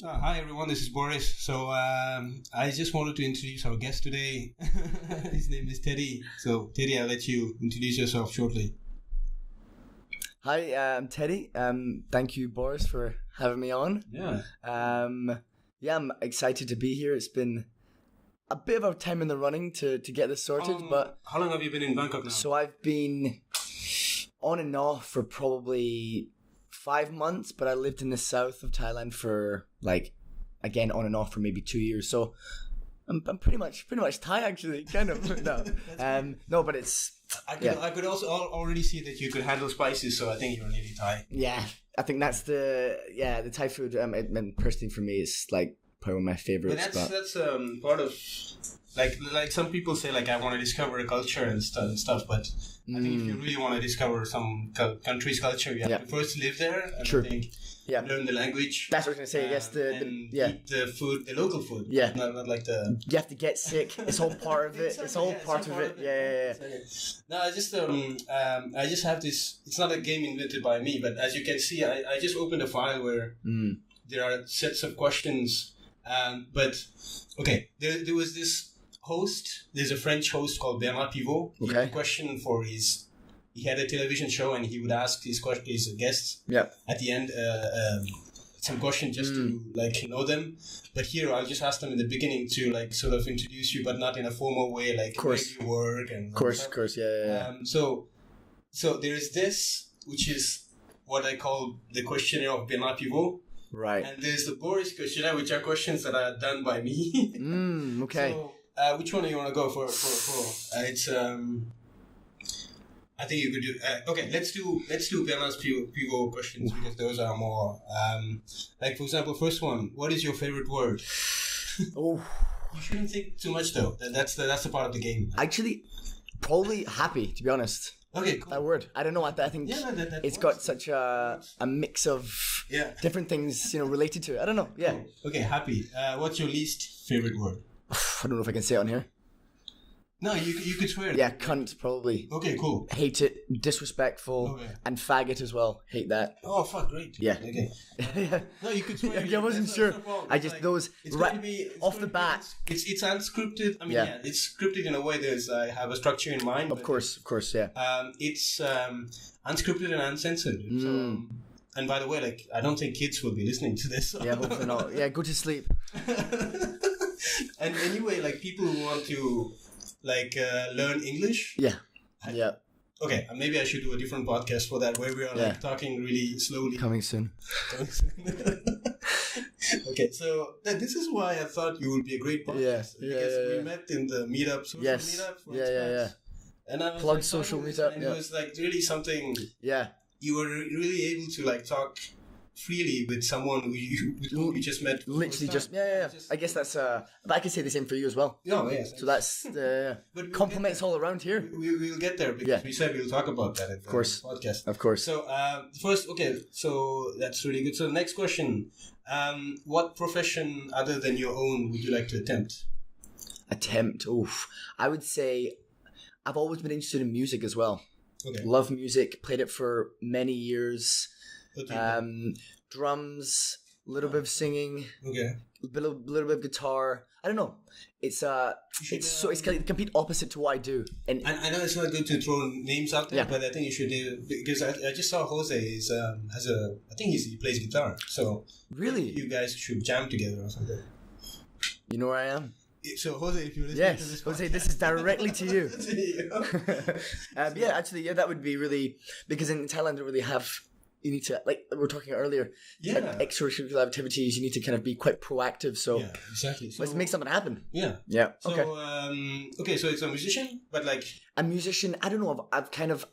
Hi everyone, this is Boris. So I just wanted to introduce our guest today. His name is Teddy. So Teddy, I'll let you introduce yourself shortly. Hi, I'm Teddy. Thank you, Boris, for having me on. Yeah. I'm excited to be here. It's been a bit of a time in the running to get this sorted, but how long have you been in Bangkok now? so I've been on and off for probably 5 months, but I lived in the south of Thailand for again on and off for maybe 2 years. So I'm pretty much Thai actually, kind of. No, but it's. I could also already see that you could handle spices, so I think you're nearly Thai. Yeah, I think that's the Thai food. And personally for me, it's like probably one of my favorites. But that's part of like some people say I want to discover a culture and stuff, but I think if you really want to discover some country's culture, you have to first live there and True. I think learn the language. That's what I was going to say. I guguess eat the food, the local food. Yeah, not like the. You have to get sick. It's all part of it. Exactly, it's all part of it. Yeah. No, I just have this. It's not a game invented by me, but as you can see, I just opened a file where there are sets of questions. But okay, there was this host. There's a French host called Bernard Pivot. He had a question for his. He had a television show and he would ask his guests at the end some questions just to know them. But here I'll just ask them in the beginning to sort of introduce you, but not in a formal way, where you work and of course, yeah. So there is this, which is what I call the questionnaire of Bernard Pivot. Right. And there's the Boris questionnaire, which are questions that are done by me. Okay. So, which one do you want to go for? It's I think you could do. Okay, let's do Bernard's Pivot questions because those are more. For example, first one. What is your favorite word? Oh, you shouldn't think too much though. That's the part of the game. Actually, probably happy, to be honest. Okay, cool. That word. I don't know what I think. It's got such a mix of different things, related to it. I don't know. Yeah. Cool. Okay, happy. What's your least favorite word? I don't know if I can say it on here. No, you could swear. Yeah, cunt, probably. Okay, cool. Hate it, disrespectful, and faggot as well. Hate that. Oh, fuck, great. Yeah. Okay. No, you could swear. I wasn't sure. I just, those, off the bat. It's unscripted. I mean, it's scripted in a way I have a structure in mind. Of course, yeah. It's unscripted and uncensored. So, and by the way, I don't think kids will be listening to this. So. Yeah, hopefully not. Yeah, go to sleep. And anyway, people who want to learn English. Yeah. Okay, maybe I should do a different podcast for that, where we are talking really slowly. Coming soon. Okay, so this is why I thought you would be a great podcast. Because we met in the meetup, social meetup. Yeah. And I was Plug social meetup. And it was really something. Yeah. You were really able to talk freely with someone with whom you just met. Literally just. Yeah. I guess that's. But I can say the same for you as well. Oh, yeah. So that's compliments all around here. We'll get there because we said we'll talk about that in the podcast. Of course. So first, okay, so that's really good. So next question. What profession other than your own would you like to attempt? Oof. I would say I've always been interested in music as well. Okay. Love music. Played it for many years. Drums, a little bit of singing, a little bit of guitar. I don't know. It's it's kind of the complete opposite to what I do. And I know it's not good to throw names out there, but I think you should do, because I just saw Jose I think he plays guitar. So really, you guys should jam together or something. You know where I am. So Jose, if you're listening to this, Jose, this is directly to you. That would be really, because in Thailand they don't really have. You need to, we were talking earlier, extracurricular activities, you need to kind of be quite proactive. So, exactly. So, let's make something happen. Yeah. So, okay. So it's a musician, but a musician, I don't know, I've kind of,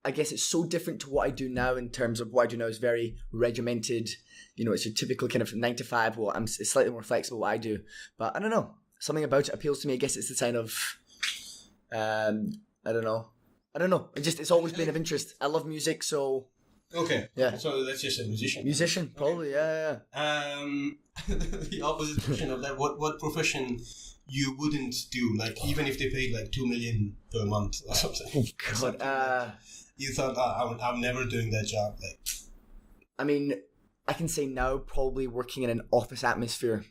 I guess it's so different to what I do now in terms of what I do now is very regimented. It's your typical kind of 9 to 5. Well, it's slightly more flexible what I do. But I don't know. Something about it appeals to me. I guess it's the sign of, I don't know. It's always been of interest. I love music, so... Okay. Yeah. So that's just a musician. Musician, probably. Yeah. The opposite question of that. What profession you wouldn't do? Even if they paid $2 million per month or something. Oh God. You thought I'm never doing that job. I mean, I can say now probably working in an office atmosphere.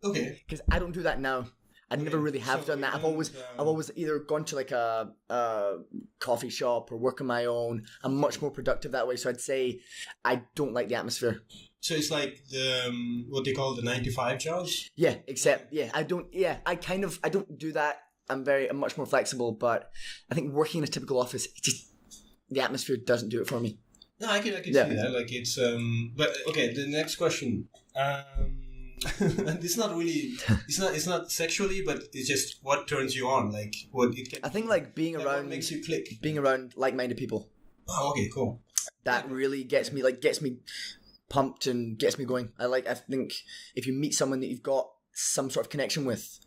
Okay. Because I don't do that now. I never really have done that. I've always either gone to like a coffee shop or work on my own. I'm much more productive that way. So I'd say I don't like the atmosphere. So it's like the what they call the 9 to 5 jobs. Yeah, except I don't do that. I'm much more flexible, but I think working in a typical office, the atmosphere doesn't do it for me. No, I can see that. Like it's but okay. The next question. It's not really. It's not sexually, but it's just what turns you on. Like what it can. I think like being like around what makes you click. Being around like-minded people. Oh, okay, cool. That really gets me pumped and gets me going. I think if you meet someone that you've got some sort of connection with,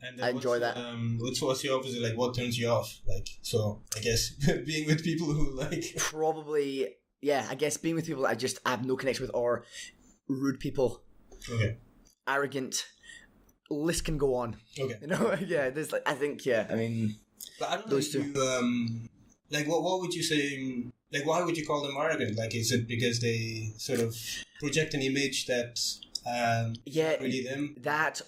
and I enjoy that. What's the opposite? Like what turns you off? Like so, I guess being with people who like probably I guess being with people that I have no connection with, or rude people. Okay. Arrogant. List can go on. Okay. You know, there's like I mean, but I don't know those two. You, like what would you say? Like why would you call them arrogant? Like is it because they sort of project an image that not really them? That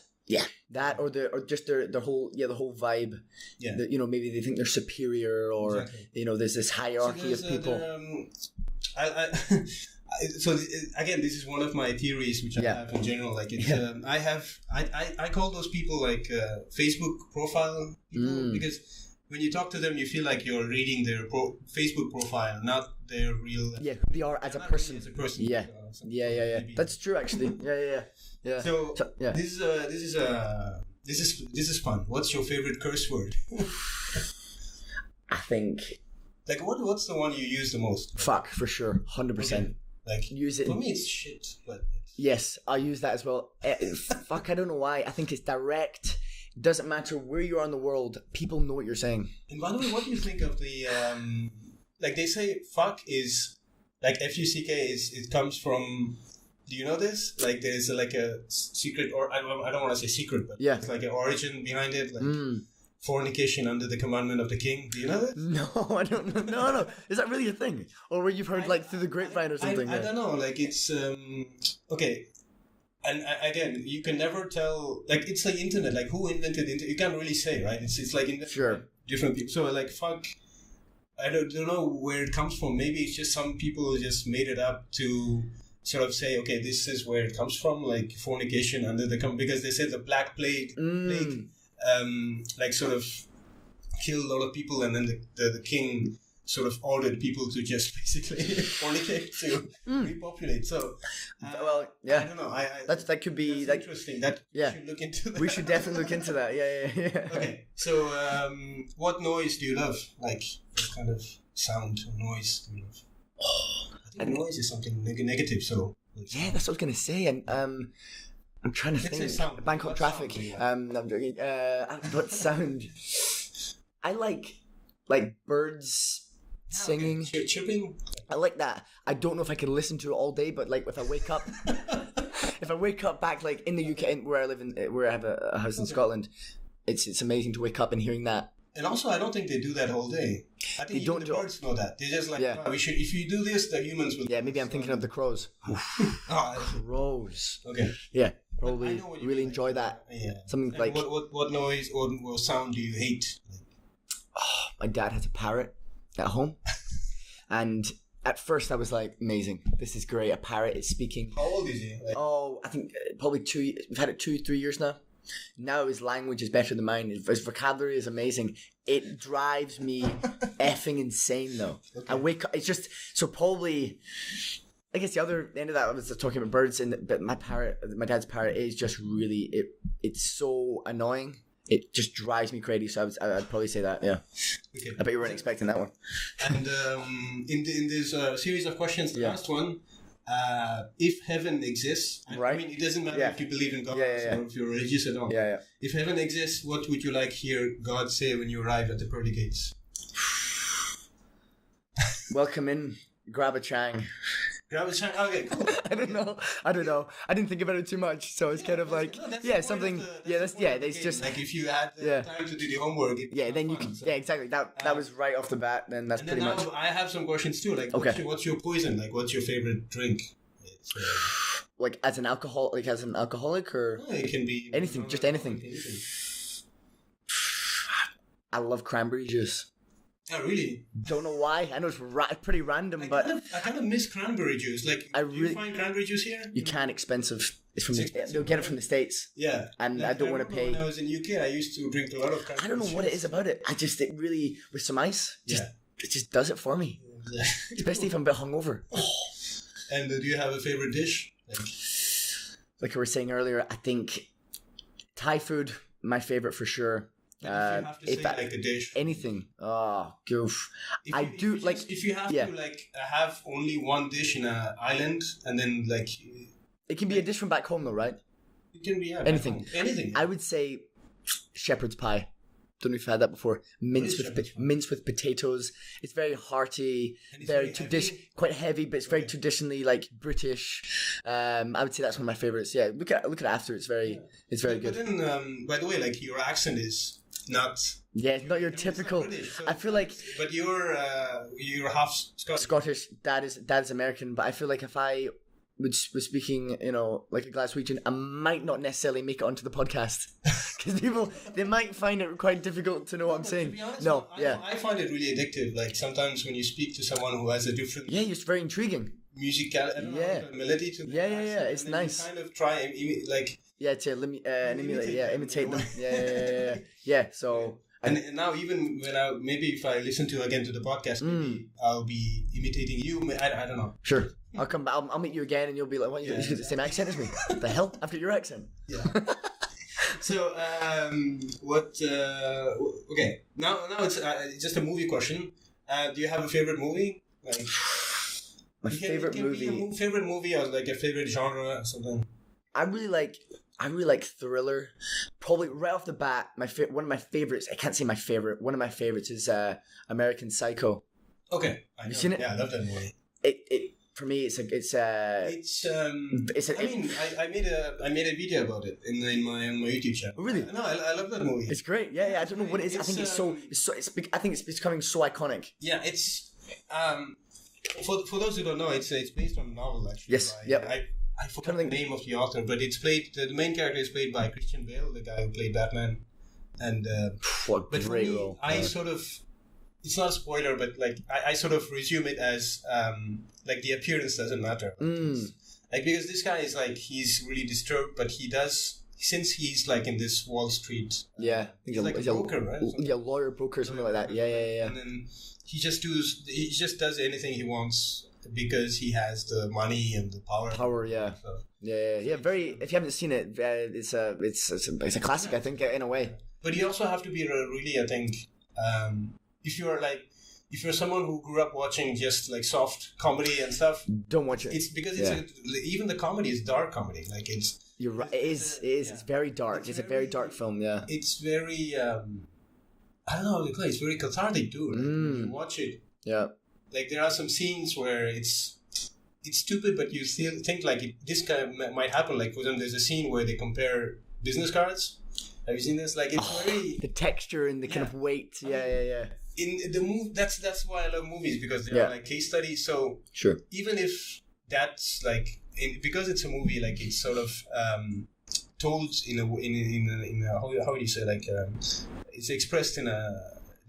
or just their whole the whole vibe. Yeah. That, maybe they think they're superior, or exactly. There's this hierarchy of people. So again, this is one of my theories which I have in general. Like it's, I call those people like Facebook profile people because when you talk to them, you feel like you're reading their Facebook profile, not their real. Yeah, who they are as a person. Really as a person. Yeah, That's true, actually. Yeah. So this is fun. What's your favorite curse word? I think. Like what's the one you use the most? Fuck, for sure, 100%. Okay. Like use it. For me, it's shit. But yes, I use that as well. Fuck, I don't know why. I think it's direct. Doesn't matter where you are in the world. People know what you're saying. And by the way, what do you think of the like they say fuck is like FUCK it comes from. Do you know this? Like there's like a secret, or I don't want to say secret, but it's like an origin behind it. Like fornication under the commandment of the king. Do you know that? No, I don't know. No. Is that really a thing? Or where you've heard like through the grapevine or something? I don't know. Like it's okay. And again, you can never tell. Like it's like internet. Like who invented internet? You can't really say, right? It's like different people. So like fuck. I don't know where it comes from. Maybe it's just some people just made it up to sort of say, okay, this is where it comes from. Like fornication under the because they said the Black Plague. Like sort of killed a lot of people, and then the king sort of ordered people to just basically fornicate to repopulate. So, I don't know. That could be that's interesting. That we should look into that. We should definitely look into that. Yeah. Okay. So, what noise do you love? Like, what kind of sound or noise do you love? I think noise is something negative. So. Yeah, that's what I was gonna say, and I'm trying to think. Bangkok what traffic. Sound, no, I'm joking. What sound? I like birds singing. Okay. Chirping. I like that. I don't know if I can listen to it all day, but like if I wake up, back like in the UK, where I live where I have a house in Scotland, it's amazing to wake up and hearing that. And also, I don't think they do that all day. I think even the birds know that. They're just like, we should. If you do this, the humans will. Yeah, maybe I'm thinking of the crows. Crows. Okay. Yeah. Probably really enjoy that. Yeah. Something and like what noise or sound do you hate? Oh, my dad has a parrot at home, and at first I was like, amazing, this is great. A parrot is speaking. How old is he? I think probably 2. We've had it 2-3 years now. Now his language is better than mine. His vocabulary is amazing. It drives me effing insane though. Okay. I wake up. It's just so probably. I guess the other end of that I was talking about birds, but my dad's parrot is just really it's so annoying. It just drives me crazy. So I'd probably say that. Yeah. Okay. I bet you weren't expecting that one. And in this series of questions, the last one, if heaven exists, I mean, it doesn't matter if you believe in God or if you're religious at all. Yeah. If heaven exists, what would you like hear God say when you arrive at the pearly gates? Welcome in. Grab a Chang. Grab a chunk. Okay, cool. I don't know. I didn't think about it too much, so it's kind of like something. It's just like if you had time to do the homework. Then you can. Yeah, exactly. That was right off the bat. Then that's pretty much. I have some questions too. Like, what's your poison? Like, what's your favorite drink? Like as an alcoholic, or it can be anything, just anything. I love cranberry juice. Oh, really? Don't know why. I know it's pretty random, but I kind of miss cranberry juice. Like, do you find cranberry juice here? You can. Expensive. It's from they'll get it from the States. Yeah, and I don't want to pay. When I was in UK, I used to drink a lot of cranberry juice. I don't know what it is about it. It really with some ice. It just does it for me. Yeah. Especially if I'm a bit hungover. And do you have a favorite dish? Like I was saying earlier, I think Thai food, my favorite for sure. If you have to say like a dish, anything. Oh, goof. If you have to like have only one dish in an island, and then like it can be a dish from back home though, right? It can be anything. Anything. I would say shepherd's pie. Don't know if you've had that before. Mince with potatoes. It's very hearty, very quite heavy, but it's very traditionally like British. I would say that's one of my favorites. Yeah, look at it after. It's very good. But then, by the way, like your accent is not. Yeah, it's not your typical. Not British, so I feel like. But you're half Scottish. Scottish. Dad is American, but I feel like if I was speaking, like a Glaswegian, I might not necessarily make it onto the podcast because people they might find it quite difficult to know what I'm saying. To be honest, I find it really addictive. Like sometimes when you speak to someone who has a different it's very intriguing musical melody to it's nice. You kind of try imitate them. So. And now even when maybe if I listen again to the podcast, maybe I'll be imitating you. I don't know. Sure. I'll come back. I'll meet you again, and you'll be like, "What? You got the same accent as me? What the hell? I've got your accent." Yeah. So, what? Okay. Now it's just a movie question. Do you have a favorite movie? Like my favorite movie. Favorite movie or like a favorite genre or something. I really like thriller. Probably right off the bat, one of my favorites. I can't say my favorite. One of my favorites is American Psycho. Okay, have you seen it? Yeah, I love that movie. It for me, I made a video about it on my YouTube channel. Really? No, I love that movie. It's great. Yeah. I don't know what it is. I think I think it's becoming so iconic. Yeah, it's for those who don't know, it's based on a novel actually. Yes. Yep. I forgot the name of the author, but the main character is played by Christian Bale, the guy who played Batman. And what but great for me, role! I sort of, it's not a spoiler, but like I sort of resume it as like the appearance doesn't matter. Like because this guy is like he's really disturbed, but since he's like in this Wall Street. He's like a broker, right? Lawyer, broker, something like that. Yeah. And then he just does anything he wants because he has the money and the power. Yeah. So, yeah. Very. If you haven't seen it, it's a classic, I think, in a way. But you also have to be really, I think, if you're someone who grew up watching just like soft comedy and stuff, don't watch it. It's because even the comedy is dark comedy. Like it's. You're right. It is. It's very dark. It's a very dark film. Yeah. It's very. I don't know how to play. It's very cathartic too. Like, when you watch it. Yeah. Like there are some scenes where it's stupid, but you still think like this might happen. Like for example, there's a scene where they compare business cards. Have you seen this? Like it's very the texture and the kind of weight. Yeah. In the movie, that's why I love movies because they're like case studies. So sure, even if that's like because it's a movie, like it's sort of told in a how do you say like it's expressed in a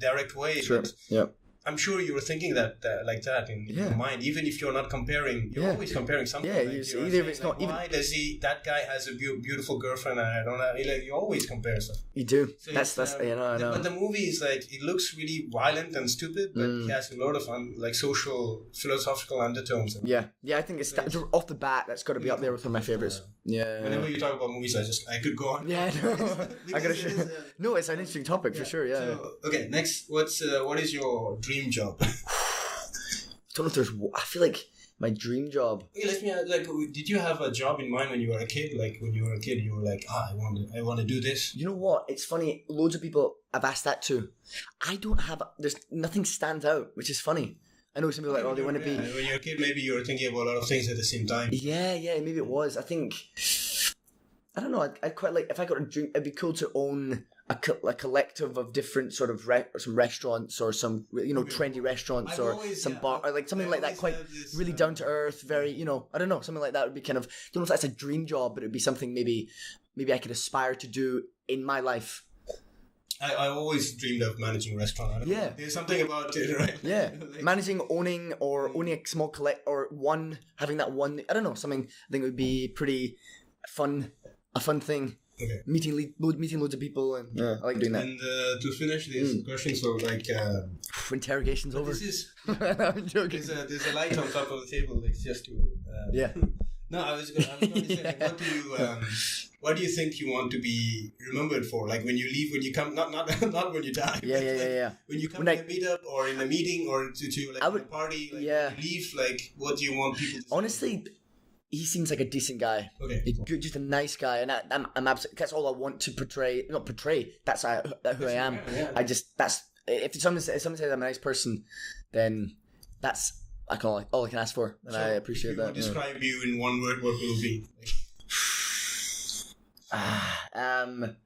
direct way. Sure. Yeah. I'm sure you were thinking that like that in your mind, even if you're not comparing. You're always comparing something. Yeah, like either if it's not. Why does that guy has a beautiful girlfriend and I don't know? Like you always compare stuff. You do. So that's I know. But the movie is like it looks really violent and stupid, but it has a lot of like social philosophical undertones. Yeah. I think it's off the bat. That's got to be up there with one of my favorites. Yeah. Whenever you talk about movies, I could go on. Yeah. No. I gotta share. No, it's an interesting topic for sure. Yeah. So, okay. Next, what is your dream job? Don't know if there's. I feel like my dream job. Okay, let me like. Did you have a job in mind when you were a kid? Like when you were a kid, you were like, I want to do this. You know what? It's funny. Loads of people have asked that too. I don't have. There's nothing stands out, which is funny. I know some people are like, oh, they want to be. When you're a kid, maybe you're thinking about a lot of things at the same time. Yeah, maybe it was. I think, I don't know. I'd quite like, if I got a drink, it'd be cool to own a collective of different sort of some restaurants or some trendy restaurants or some bar or like something like that, quite really down to earth, very I don't know, something like that would be kind of, I don't know if that's a dream job, but it'd be something maybe I could aspire to do in my life. I always dreamed of managing a restaurant. I don't know. There's something about it, right? Yeah, managing, owning a small having that one. I don't know, something I think would be pretty fun, a fun thing. Okay. Meeting loads of people, and I like doing that. And to finish this question, so like interrogation's over. This is I'm joking. There's a light on top of the table, like just to No, I was going to say, like, what do you think you want to be remembered for? Like when you leave, when you come, not when you die. Yeah. When you come to a meetup or in a meeting or to like a party, like when you leave, like what do you want people to honestly say? He seems like a decent guy. Okay, cool. Just a nice guy, and I'm absolutely. That's all I want to portray. Not portray. That's who I am. Yeah. I just if someone says I'm a nice person, then that's all I can ask for, and I appreciate that. Describe you in one word. What will it be? I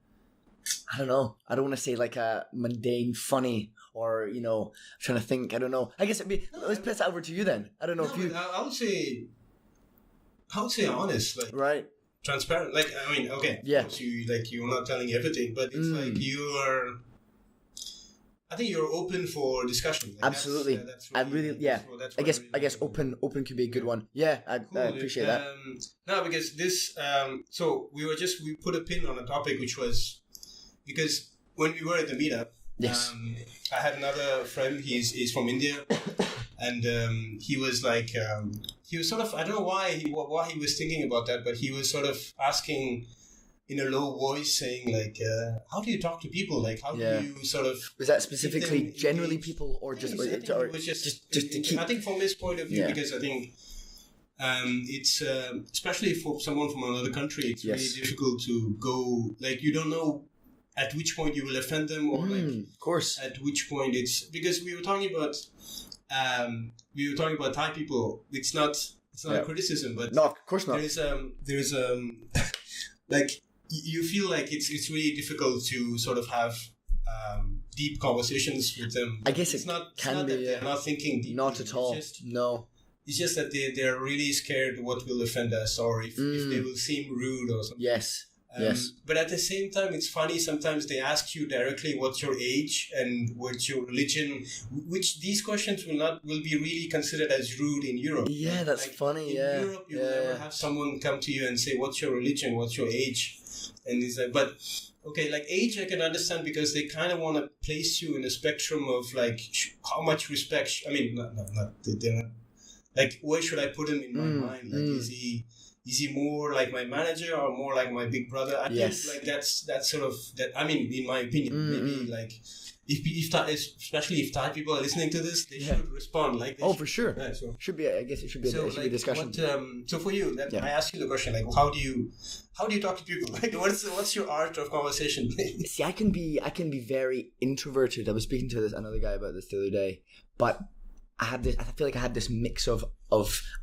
don't know. I don't want to say like a mundane, funny, or I'm trying to think. I don't know. I guess it'd be. Let's pass that over to you then. I don't know if you. I would say honest, like right, transparent. Like I mean, okay, yeah. You're not telling everything, but it's like you are. I think you're open for discussion. Like absolutely, that's really, I guess open could be a good one. Yeah, I appreciate that. No, because this. So we put a pin on a topic which was because when we were at the meetup, yes, I had another friend. He's from India. And he was like, he was sort of, I don't know why he was thinking about that, but he was sort of asking in a low voice, saying like, how do you talk to people? Like, how do you sort of... Was that specifically generally people or just... It was just to keep... I think from his point of view, because I think it's, especially for someone from another country, it's really difficult to go, like, you don't know at which point you will offend them or like... Of course. At which point it's... Because we were talking about Thai people. It's not a criticism, but no, of course not. There's like you feel like it's really difficult to sort of have deep conversations with them. I guess it's not that they're not thinking deeply. Not at all. No. It's just that they're really scared what will offend us or if they will seem rude or something. Yes. Yes. But at the same time, it's funny. Sometimes they ask you directly what's your age and what's your religion, which these questions will be really considered as rude in Europe. Yeah, that's like funny. In Europe, you will never have someone come to you and say, what's your religion? What's your age? And it's like, but okay, like age, I can understand because they kind of want to place you in a spectrum of like how much respect. I mean, they're not, like, where should I put him in my mind? Like, is he more like my manager or more like my big brother? I think like that's sort of that. I mean, in my opinion, maybe like especially if Thai people are listening to this, they should respond like. For sure. Yeah, so. Should be. I guess it should be. So, be a discussion. So for you, I ask you the question like, how do you talk to people? Like, what's your art of conversation? See, I can be very introverted. I was speaking to another guy about this the other day, but I feel like I have this mix of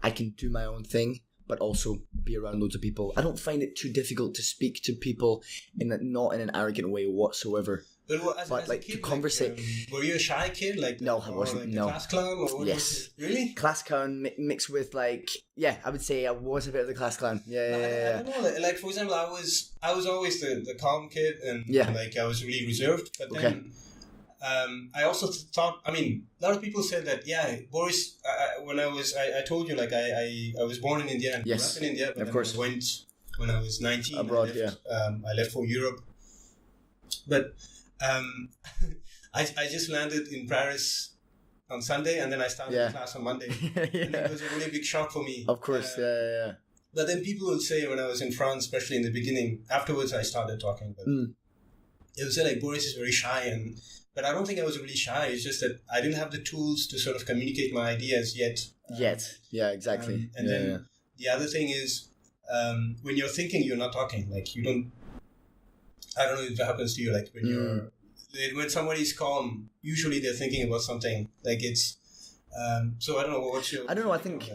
I can do my own thing, but also be around loads of people. I don't find it too difficult to speak to people not in an arrogant way whatsoever. But like to conversate. Were you a shy kid? Like no, I wasn't. Like no. Class clown? Or yes. Really? Class clown mixed with like I would say I was a bit of the class clown. Yeah. I don't know. Like for example, I was always the calm kid and like I was really reserved. But then I also thought. I mean, a lot of people said that. Yeah, Boris. When I told you like I was born in India and grew up in India, but of course I went when I was 19 abroad. I left for Europe, but. I just landed in Paris on Sunday and then I started class on Monday. And it was a really big shock for me. Of course, But then people would say when I was in France, especially in the beginning, afterwards I started talking. But they would say like Boris is very shy, but I don't think I was really shy. It's just that I didn't have the tools to sort of communicate my ideas yet. Yeah, exactly. And then the other thing is when you're thinking, you're not talking. Like you don't. I don't know if that happens to you. Like when somebody's calm, usually they're thinking about something. Like it's So I don't know, what's your... I don't know, I think,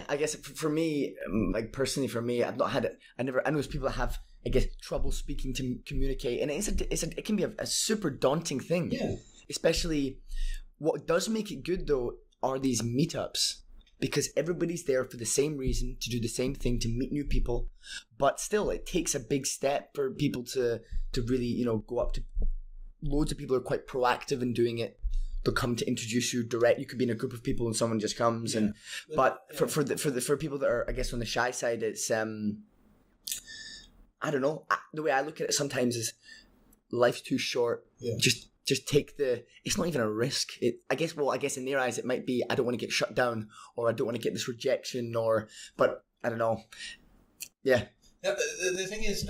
I guess for me, like personally for me, I've not had it. I know there's people that have, I guess, trouble speaking to communicate, and it can be a super daunting thing. Yeah. Especially, what does make it good though are these meetups, because everybody's there for the same reason, to do the same thing, to meet new people. But still, it takes a big step for people to really, go up to. Loads of people are quite proactive in doing it. They'll come to introduce you direct. You could be in a group of people and someone just comes for people that are, I guess, on the shy side, it's I don't know. The way I look at it sometimes is life's too short. Yeah. Just take it's not even a risk. I guess in their eyes it might be, I don't want to get shut down, or I don't want to get this rejection, but I don't know. Yeah. The thing is,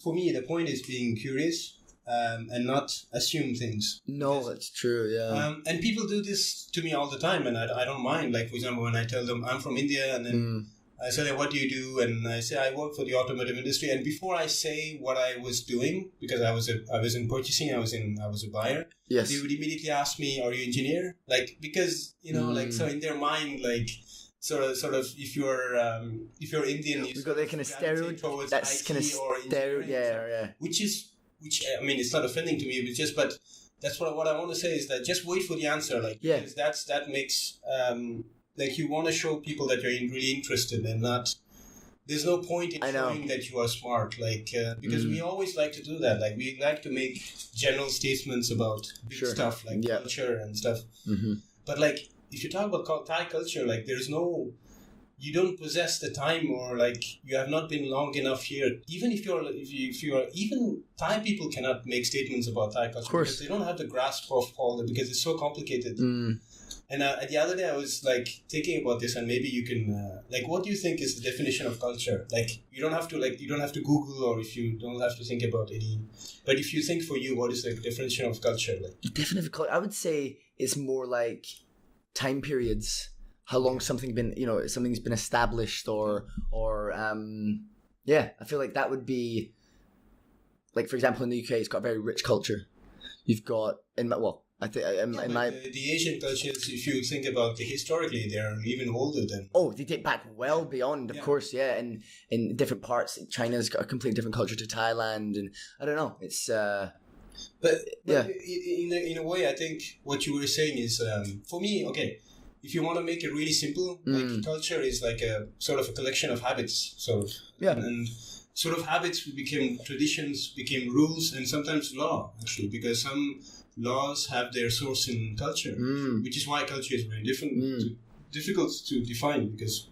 for me, the point is being curious. And not assume things. No, that's true, yeah. And people do this to me all the time, and I don't mind. Like, for example, when I tell them I'm from India, and then I say, what do you do? And I say, I work for the automotive industry. And before I say what I was doing, because I was in purchasing, I was a buyer, yes, they would immediately ask me, are you engineer? Like, because, like, so in their mind, like, sort of, if you're Indian, we've got that kind of stereotype. That's kind of stereotype, which I mean, it's not offending to me, but that's what I want to say is that just wait for the answer, like, because that makes like, you want to show people that you're really interested, and not, there's no point in showing that you are smart, like, because we always like to do that, like, we like to make general statements about big stuff like culture and stuff, but like, if you talk about Thai culture, like, you don't possess the time, or like, you have not been long enough here. Even if even Thai people cannot make statements about Thai culture, because they don't have the grasp of all that, because it's so complicated. And the other day I was like thinking about this, and maybe you can like, what do you think is the definition of culture? Like, you don't have to Google, or if you don't have to think about any. But if you think for you, what is the definition of culture? Like, definition of culture, I would say it's more like time periods. How long something's been established, or I feel like that would be, like, for example, in the UK, it's got a very rich culture. You've got the Asian cultures, if you think about historically, they're even older than. Oh, they date back well beyond, of course, yeah. And in different parts, China's got a completely different culture to Thailand, and I don't know. It's. But in a way, I think what you were saying is, for me, okay. If you want to make it really simple, like, culture is like a sort of a collection of habits, sort of. Yeah. And sort of habits became traditions, became rules, and sometimes law, actually, because some laws have their source in culture, which is why culture is very difficult to define, because.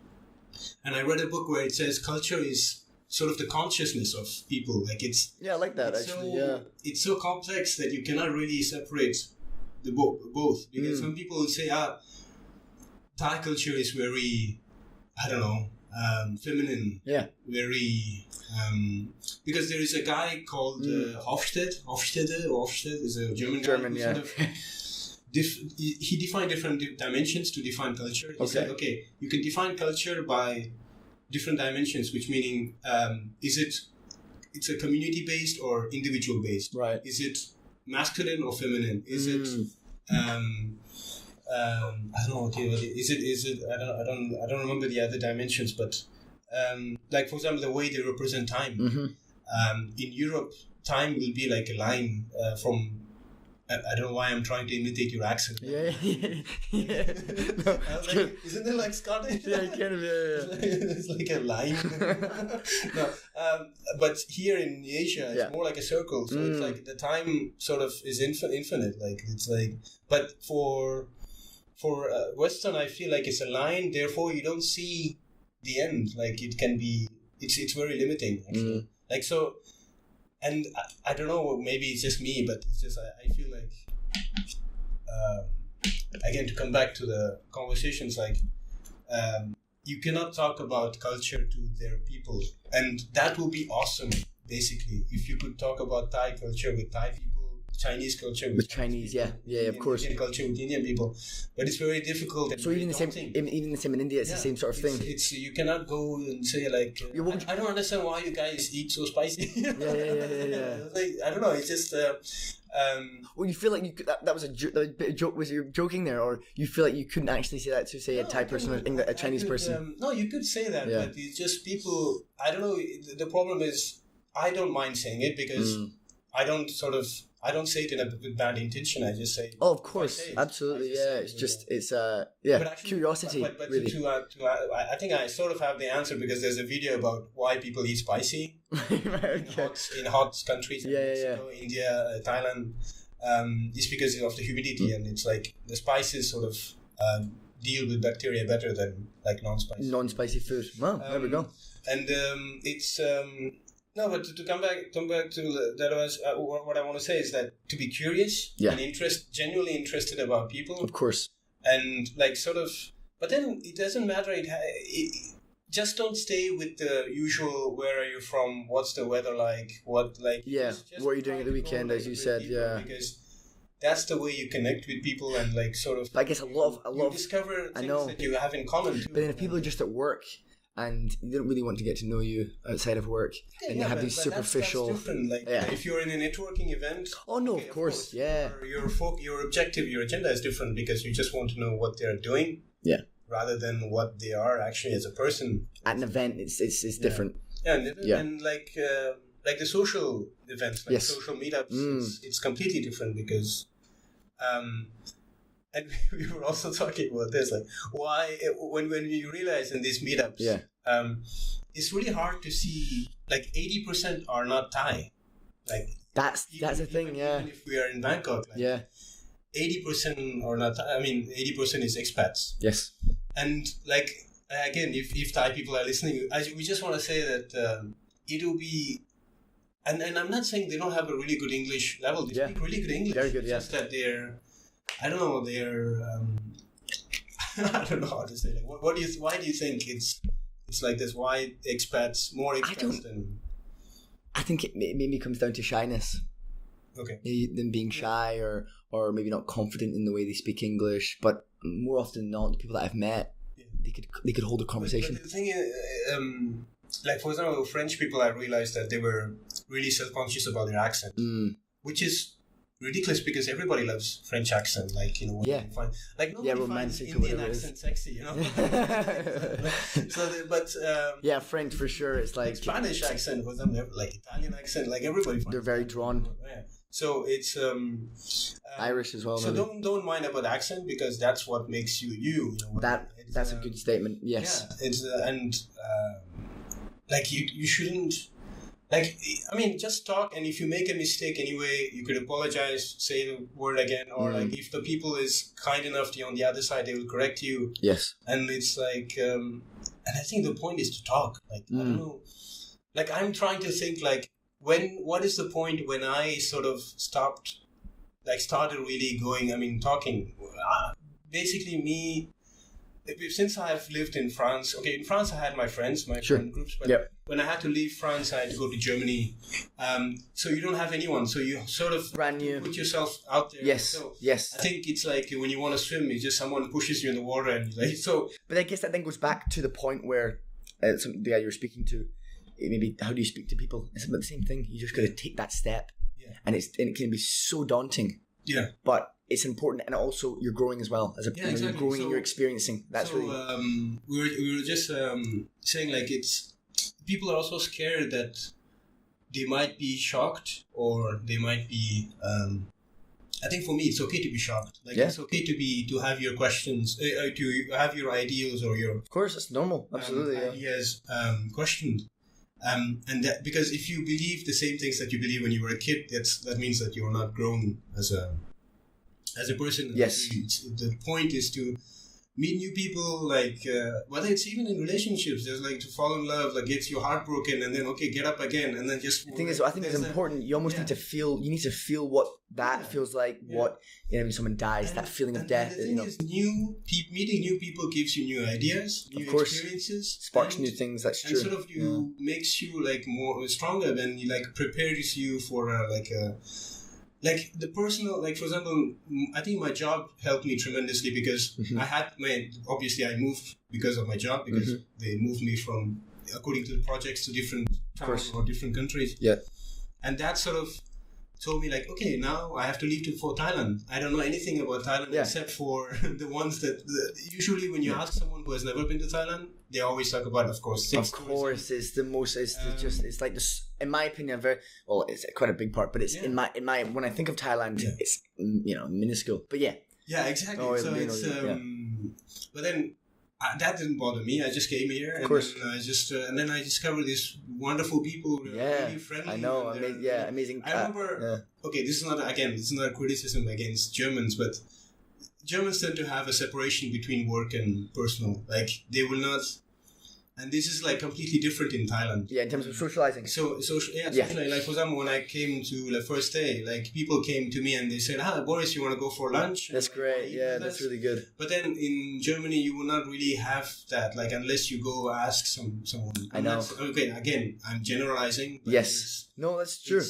And I read a book where it says culture is sort of the consciousness of people, like, it's. Yeah, I like that, actually. It's so complex that you cannot really separate the both, because some people will say, Thai culture is very, I don't know, feminine. Yeah. Very, because there is a guy called Hofstede is a German guy. Sort of he defined different dimensions to define culture. He said, you can define culture by different dimensions, which meaning, it's a community-based or individual-based? Right. Is it masculine or feminine? Is it, I don't know. Is it? I don't remember the other dimensions, but like, for example, the way they represent time. In Europe, time will be like a line from. I don't know why I'm trying to imitate your accent. Yeah. No, like, isn't it like Scottish? Yeah, kind of. It's like a line. No, but here in Asia, it's more like a circle. So it's like the time sort of is infinite. Like, it's like, but for Western, I feel like it's a line. Therefore, you don't see the end. Like, it can be. It's very limiting. Actually. Like, so. And I don't know, maybe it's just me, but it's just I feel like, again, to come back to the conversations, like, you cannot talk about culture to their people. And that would be awesome, basically, if you could talk about Thai culture with Thai people, Chinese culture with Chinese people, of course. Indian culture with Indian people. But it's very difficult. So even the same in India, it's the same sort of thing. It's you cannot go and say, like, I don't understand why you guys eat so spicy. Like, I don't know. It's just Well, you feel like that was a bit of joke. Was you joking there, or you feel like you couldn't actually say that to say a Thai person or a Chinese person? No, you could say that, but it's just people. I don't know. The problem is I don't mind saying it because I don't say it with bad intention. I just say. Oh, of course, absolutely, yeah. It's just actually, curiosity. But really. I think I sort of have the answer because there's a video about why people eat spicy in hot countries, Mexico, India, Thailand. It's because of the humidity, and it's like the spices sort of deal with bacteria better than like non-spicy food. Well, there we go. And it's. No, but to come back to that was what I want to say is that to be curious and genuinely interested about people, of course, and like sort of, but then it doesn't matter. Just don't stay with the usual. Where are you from? What's the weather like? What like? Yeah, what are you doing at the weekend? As you said, because that's the way you connect with people and like sort of. But I guess a lot of discover things that you have in common too. But then if people are just at work. And they don't really want to get to know you outside of work, and they have these superficial. That's different. Like if you're in a networking event. Oh no, of course, yeah. Your objective, your agenda is different because you just want to know what they're doing. Yeah. Rather than what they are actually as a person. At an event, it's different. Yeah, and like the social events, like social meetups, it's completely different because. And we were also talking about this, like why when we realize in these meetups, it's really hard to see. Like 80% are not Thai. Like that's the thing, Even if we are in Bangkok, 80% are not Thai. I mean, 80% is expats. Yes. And like again, if Thai people are listening, we just want to say that it'll be. And I'm not saying they don't have a really good English level. They speak really good English. Very good. It's just that they're. I don't know. They're. I don't know how to say. Like, why do you think it's like this? Why more expats than? I think it maybe comes down to shyness. Okay. Them being shy or maybe not confident in the way they speak English, but more often than not, the people that I've met, they could hold a conversation. But the thing is, like for example, French people, I realized that they were really self-conscious about their accent, which is. Ridiculous because everybody loves French accent, like nobody finds Indian accent sexy, French for sure. It's like Spanish accent for them, like Italian accent, like everybody. They're very drawn. Yeah. So it's Irish as well. So don't mind about accent because that's what makes you. That's a good statement. Yes. Yeah. It's like you shouldn't. Like, I mean, just talk, and if you make a mistake anyway, you could apologize, say the word again, or like if the people is kind enough to you on the other side, they will correct you. Yes. And it's like, and I think the point is to talk. Like, I don't know. Like, I'm trying to think, like, what is the point when I sort of started really talking? Basically, me, since I've lived in France, in France I had my friend groups, but when I had to leave France, I had to go to Germany. So you don't have anyone, so you sort of brand new put yourself out there. Yes, so yes. I think it's like when you want to swim, it's just someone pushes you in the water, and like so. But I guess that then goes back to the point where the guy you're speaking to, maybe how do you speak to people? It's about the same thing. You just got to take that step, and it can be so daunting. Yeah, but it's important, and also you're growing as well as exactly. You're growing and you're experiencing. That's really. We were just saying like it's people are also scared that they might be shocked or they might be. I think for me it's okay to be shocked. Like it's okay to have your questions, to have your ideals or your. Of course, that's normal. Absolutely, ideas questioned. And that because if you believe the same things that you believe when you were a kid, that means that you're not grown as a person. Yes. The point is to meet new people, like whether it's even in relationships, there's like to fall in love, like gets your heart broken, and then get up again, and then just. The thing is, I think it's important. You almost need to feel. You need to feel what that feels like. What when someone dies, that feeling of death. The thing is, meeting new people gives you new ideas, new experiences, sparks new things. That's true. And sort of makes you like more stronger than you prepares you for like the personal, like for example, I think my job helped me tremendously because obviously I moved because of my job because they moved me from according to the projects to different towns or different countries. Yeah, and that sort of told me like, okay, now I have to leave for Thailand. I don't know anything about Thailand except for the ones that usually when you ask someone who has never been to Thailand, they always talk about, of course, of course, it's the most. It's like this. In my opinion, it's quite a big part, but it's in my when I think of Thailand, it's minuscule. But yeah, exactly. So it's but then. That didn't bother me. I just came here, and then I discovered these wonderful people. Really friendly. I know. Amazing. I remember. Okay, this is not a criticism against Germans, but Germans tend to have a separation between work and personal. Like they will not. And this is like completely different in Thailand. Yeah, in terms of socializing. Socializing. Like for example, when I came to the first day, like people came to me and they said, Boris, you want to go for lunch? That's great. Yeah, that's really good. But then in Germany, you will not really have that, like unless you go ask someone. I know. Okay, again, I'm generalizing. Yes. No, that's true.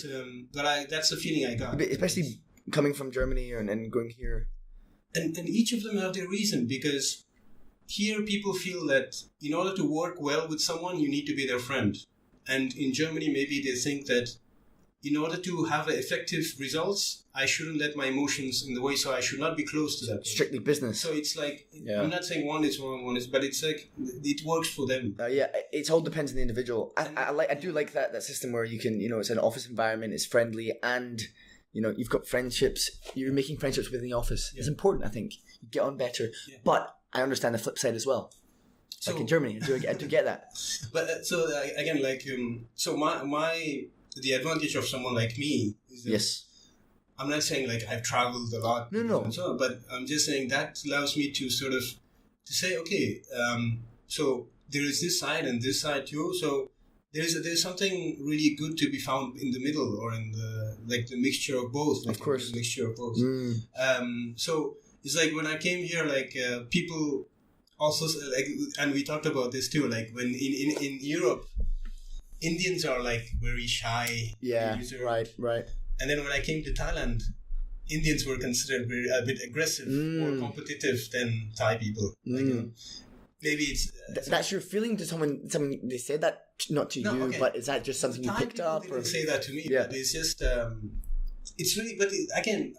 But that's the feeling I got. Especially coming from Germany and going here. And each of them have their reason, because here people feel that in order to work well with someone, you need to be their friend. And in Germany, maybe they think that in order to have effective results, I shouldn't let my emotions in the way, so I should not be close to that person. Strictly business. So it's like, I'm not saying one is wrong, but it's like, it works for them. It all depends on the individual. I do like that system where you can, it's an office environment, it's friendly, and you've got friendships, you're making friendships within the office. It's important, I think. You get on better. But I understand the flip side as well. So, like in Germany, I do get that. But again, like the advantage of someone like me is that I'm not saying like I've traveled a lot. No. And so on, but I'm just saying that allows me to sort of to say, okay, so there is this side and this side too. So there's something really good to be found in the middle, or in the mixture of both. Like of course, mixture of both. So. It's like when I came here, like people also like, and we talked about this too. Like when in Europe, Indians are like very shy. Yeah, right. And then when I came to Thailand, Indians were considered a bit aggressive, more competitive than Thai people. Like, maybe it's that's your feeling to someone. They said that not to you, but is that just something you picked up? They didn't say that to me. But it's just it's really. But again.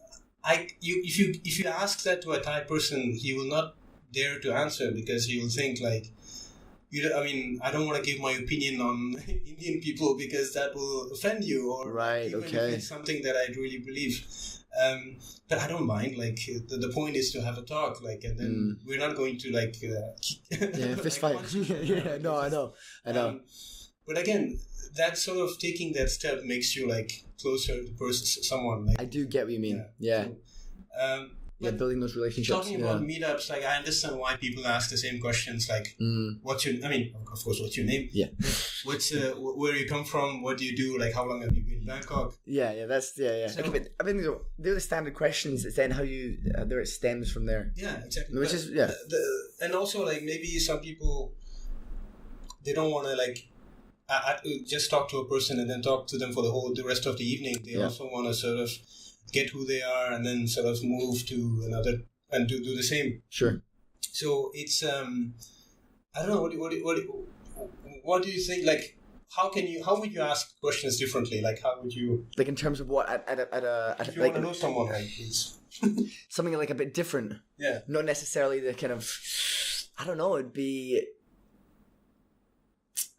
If you ask that to a Thai person, he will not dare to answer, because he will think like, I don't want to give my opinion on Indian people because that will offend you, or even if it's something that I really believe. But I don't mind. Like the point is to have a talk. Like, and then we're not going to like fist fight. No, I know. But again, that sort of taking that step makes you like closer to someone. Like, I do get what you mean. Building those relationships. Talking about meetups, like I understand why people ask the same questions. Like, what's your? I mean, of course, what's your name? Yeah. What's where you come from? What do you do? Like, how long have you been in Bangkok? That's. So, okay, but I think they're the standard questions. It's then how you there it stems from there. Yeah, exactly. Which is and also like maybe some people they don't want to like. Just talk to a person and then talk to them for the rest of the evening. They also want to sort of get who they are and then sort of move to another and do the same. Sure. So it's I don't know what do you think? Like how would you ask questions differently? Like how would you in terms of what at if you want to know someone, like it's something like a bit different. Yeah. Not necessarily the kind of I don't know. It'd be.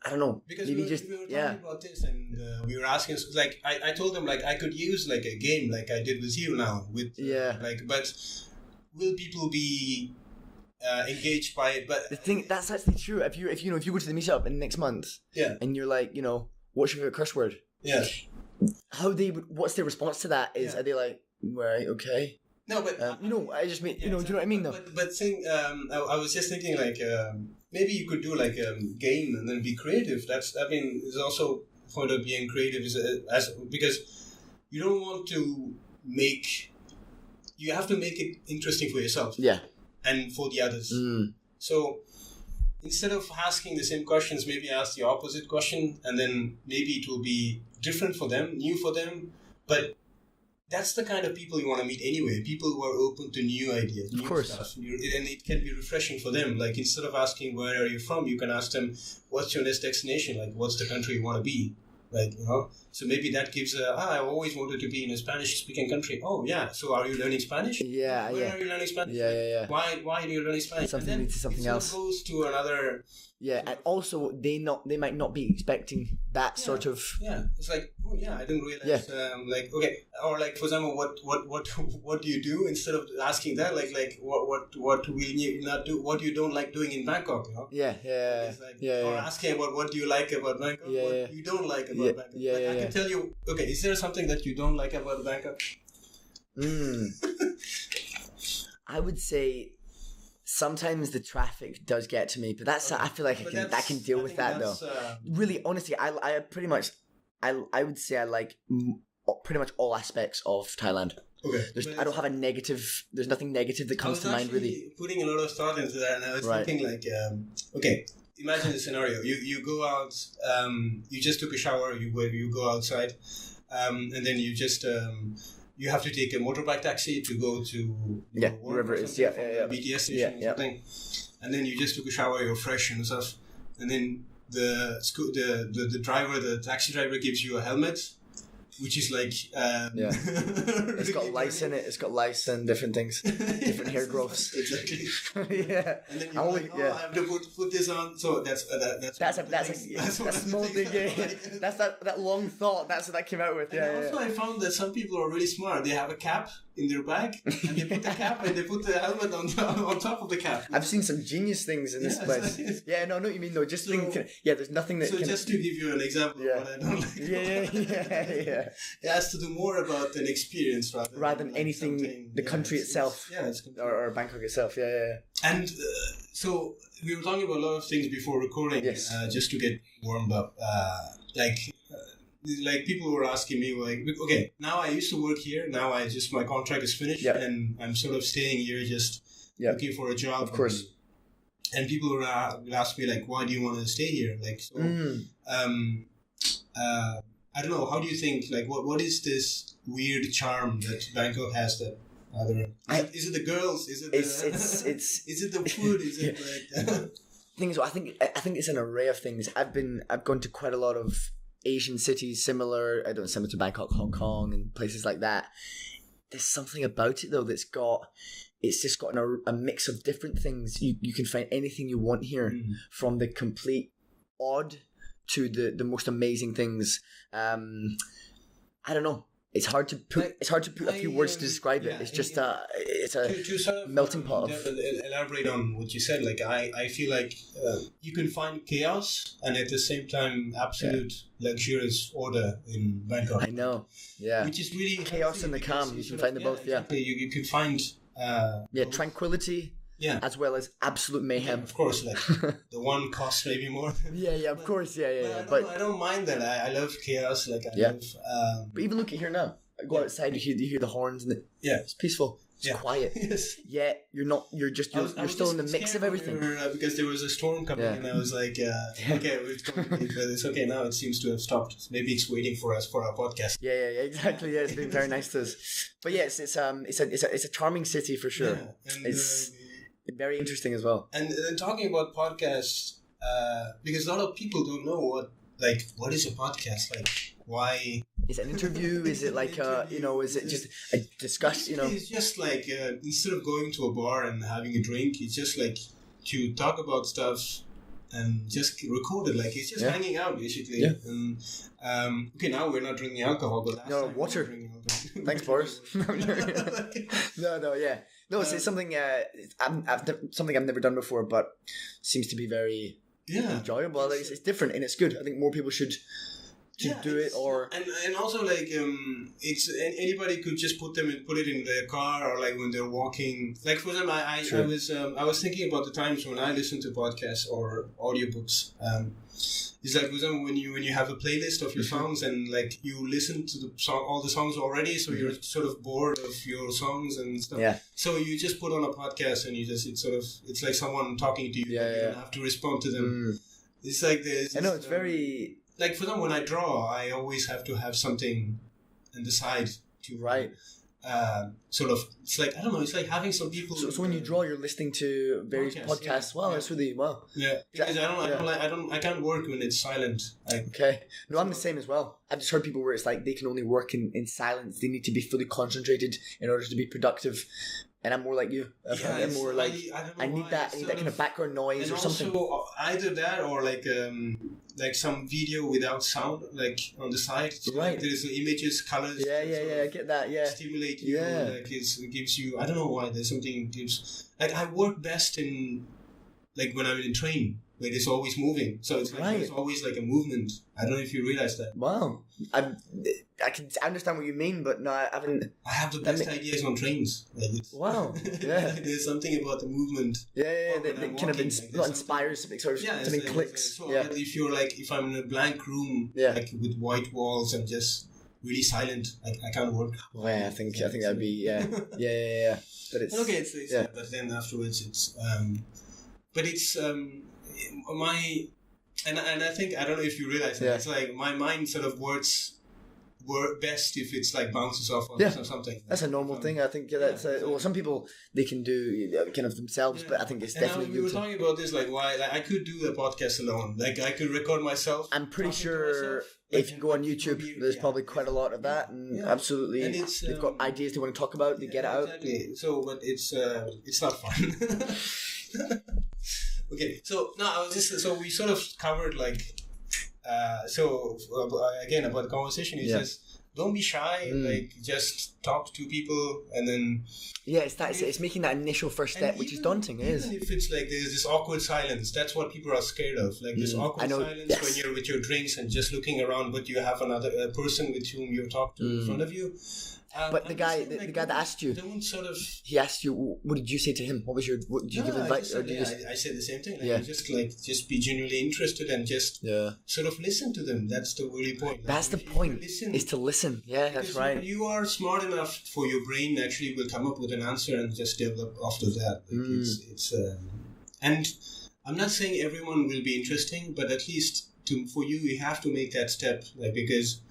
I don't know. Because we were talking about this, and we were asking, like, I told them, like, I could use, like, a game like I did with you now. Like, but will people be engaged by it? But the thing, that's actually true. If you go to the meetup in next month, and you're like, what's your favorite curse word? Yeah. What's their response to that? Are they like, right, okay? No, but I just mean, do you know what I mean, though? But saying, I was just thinking, like, maybe you could do like a game and then be creative. There's also part of being creative because you don't want to you have to make it interesting for yourself. Yeah. And for the others. So instead of asking the same questions, maybe ask the opposite question, and then maybe it will be different for them, new for them, but that's the kind of people you want to meet anyway. People who are open to new ideas, new stuff. And it can be refreshing for them. Like, instead of asking, where are you from? You can ask them, what's your next destination? Like, what's the country you want to be? Like, so maybe that gives I always wanted to be in a Spanish-speaking country. Oh, yeah. So are you learning Spanish? Yeah, Where are you learning Spanish? Yeah. Why are you learning Spanish? Something leads to something else. It goes to another... Yeah, and also they might not be expecting that sort of... Yeah, it's like, oh yeah, I didn't realize. Yeah. Like, okay, or like, for example, what do you do instead of asking that? Like what will you not do? What you don't like doing in Bangkok? Yeah. Or asking about what do you like about Bangkok? What you don't like about Bangkok? I can tell you. Okay, is there something that you don't like about Bangkok? I would say sometimes the traffic does get to me, but that's I feel like I can deal with that though. Really, honestly, I pretty much I would say I like pretty much all aspects of Thailand. Okay. I don't have a negative. There's nothing negative that comes to mind really. Putting a lot of thought into that, and I was thinking like, okay, imagine the scenario. You go out. You just took a shower. You go outside, and then you just. You have to take a motorbike taxi to go to wherever it is. BTS station or something, and then you just took a shower. You're fresh and stuff, and then the taxi driver gives you a helmet, which is like it's got lice in it. It's got lice and different things, different hair growths. Exactly. Yeah. And then you're I have to put this on. So that's a small thing. That's that long thought. That's what that came out with. Also, I found that some people are really smart. They have a cap in their bag, and they put the cap and they put the helmet on top of the cap. I've seen some genius things in this place. I know what you mean though. Just there's nothing that. So just to give you an example of what I don't like. Yeah. It has to do more about an experience rather than anything. The country itself. Yeah, it's or Bangkok itself. Yeah. And so we were talking about a lot of things before recording. Yes. Just to get warmed up. Like people were asking me like, okay, now I used to work here. Now my contract is finished, and I'm sort of staying here just looking for a job. Of course. And people will ask me like, why do you want to stay here? Like, so, I don't know. How do you think? Like, what is this weird charm that Bangkok has that other? Is it the girls? Is it is it the food? Is it like? Things. I think it's an array of things. I've gone to quite a lot of Asian cities similar to Bangkok, Hong Kong, and places like that. There's something about it though it's just got a mix of different things. You can find anything you want here, from the complete odd to the most amazing things. I don't know. It's hard to put a few words to describe it. It's just it's a melting pot. Elaborate on what you said. Like I feel like you can find chaos and at the same time absolute luxurious order in Bangkok. I know. Yeah. Which is really chaos and the calm. You can find them both. Yeah. You can find. Tranquility. Yeah. As well as absolute mayhem. Yeah, of course, like the one costs maybe more. Of course, But I don't mind that. I love chaos. Like I love. But even look at here now. I go outside. You hear the horns and it's peaceful. It's quiet. Yes. Yeah, you're not. You're just. You're still in the mix of everything. Because there was a storm coming, and I was like, okay, but it's okay now. It seems to have stopped. Maybe it's waiting for us for our podcast. Yeah, exactly. Yeah, it's been very nice to us. But yes, it's a charming city for sure. Yeah, and, it's very interesting as well. And talking about podcasts, because a lot of people don't know what is a podcast like. Why is it an interview? Is it like is it just a discussion? It's just like instead of going to a bar and having a drink, it's just like to talk about stuff and just record it. Like it's just hanging out basically. Yeah. And okay, now we're not drinking alcohol, but water. Thanks, Boris. No, it's something something I've never done before, but seems to be very enjoyable. Like, it's different and it's good. I think more people should do it, or and also like it's anybody could just put it in their car, or like when they're walking. Like for example, I was thinking about the times when I listen to podcasts or audiobooks. It's like for example when you have a playlist of your songs and like you listen to all the songs already, so you're sort of bored of your songs and stuff. Yeah. So you just put on a podcast and it's like someone talking to you. Yeah, you don't have to respond to them. It's like this. I know it's very. Like for them, when I draw, I always have to have something on the side to sort of, it's like, I don't know, it's like having some people. So when you draw, you're listening to various podcasts. Wow, that's really wow. Yeah, because I can't work when it's silent. Okay, no, I'm the same as well. I've just heard people where it's like they can only work in silence. They need to be fully concentrated in order to be productive. And I'm more like you. I'm more like I need that kind of background noise or something. Also, either that or like some video without sound, like on the side. Right. Like there's images, colors. Yeah. I get that. Yeah. Stimulate you. Yeah. Like it gives you. I don't know why. There's something gives. Like I work best in, like when I'm in train, where it's always moving. So it's like there's always like a movement. I don't know if you realize that. Wow. I can understand what you mean, but no, I haven't. I have the best ideas on trains. Like wow. Yeah. There's something about the movement. Yeah. That kind of inspires something. Sort of something clicks. So if I'm in a blank room, like with white walls and just really silent, I can't work. Well, yeah, I think that'd be yeah. But it's okay. But then afterwards, it's but it's my. And I think, I don't know if you realize that, it's like my mind sort of works best if it's like bounces off on something. That's a normal thing. I think that's well, some people, they can do kind of themselves, but I think it's definitely we were talking about this, like why I could do a podcast alone. Like I could record myself. I'm pretty sure if you go on YouTube, there's probably quite a lot of that, and absolutely, and they've got ideas they want to talk about, they get it out. Exactly. So, but it's not fun. Okay, so no, so we sort of covered like, again about the conversation. He says, don't be shy, like just talk to people, and then it's making that initial first step, which is daunting. Even if it's like there's this awkward silence, that's what people are scared of. Like this awkward silence when you're with your drinks and just looking around, but you have another person with whom you talk to in front of you. But the guy that asked you, he asked you, what did you say to him? What did you give advice? I said the same thing. Just be genuinely interested and just sort of listen to them. That's the really point. That's the point, is to listen. Yeah, that's right. You are smart enough for your brain actually will come up with an answer and just develop after that. And I'm not saying everyone will be interesting, but at least for you have to make that step, like, because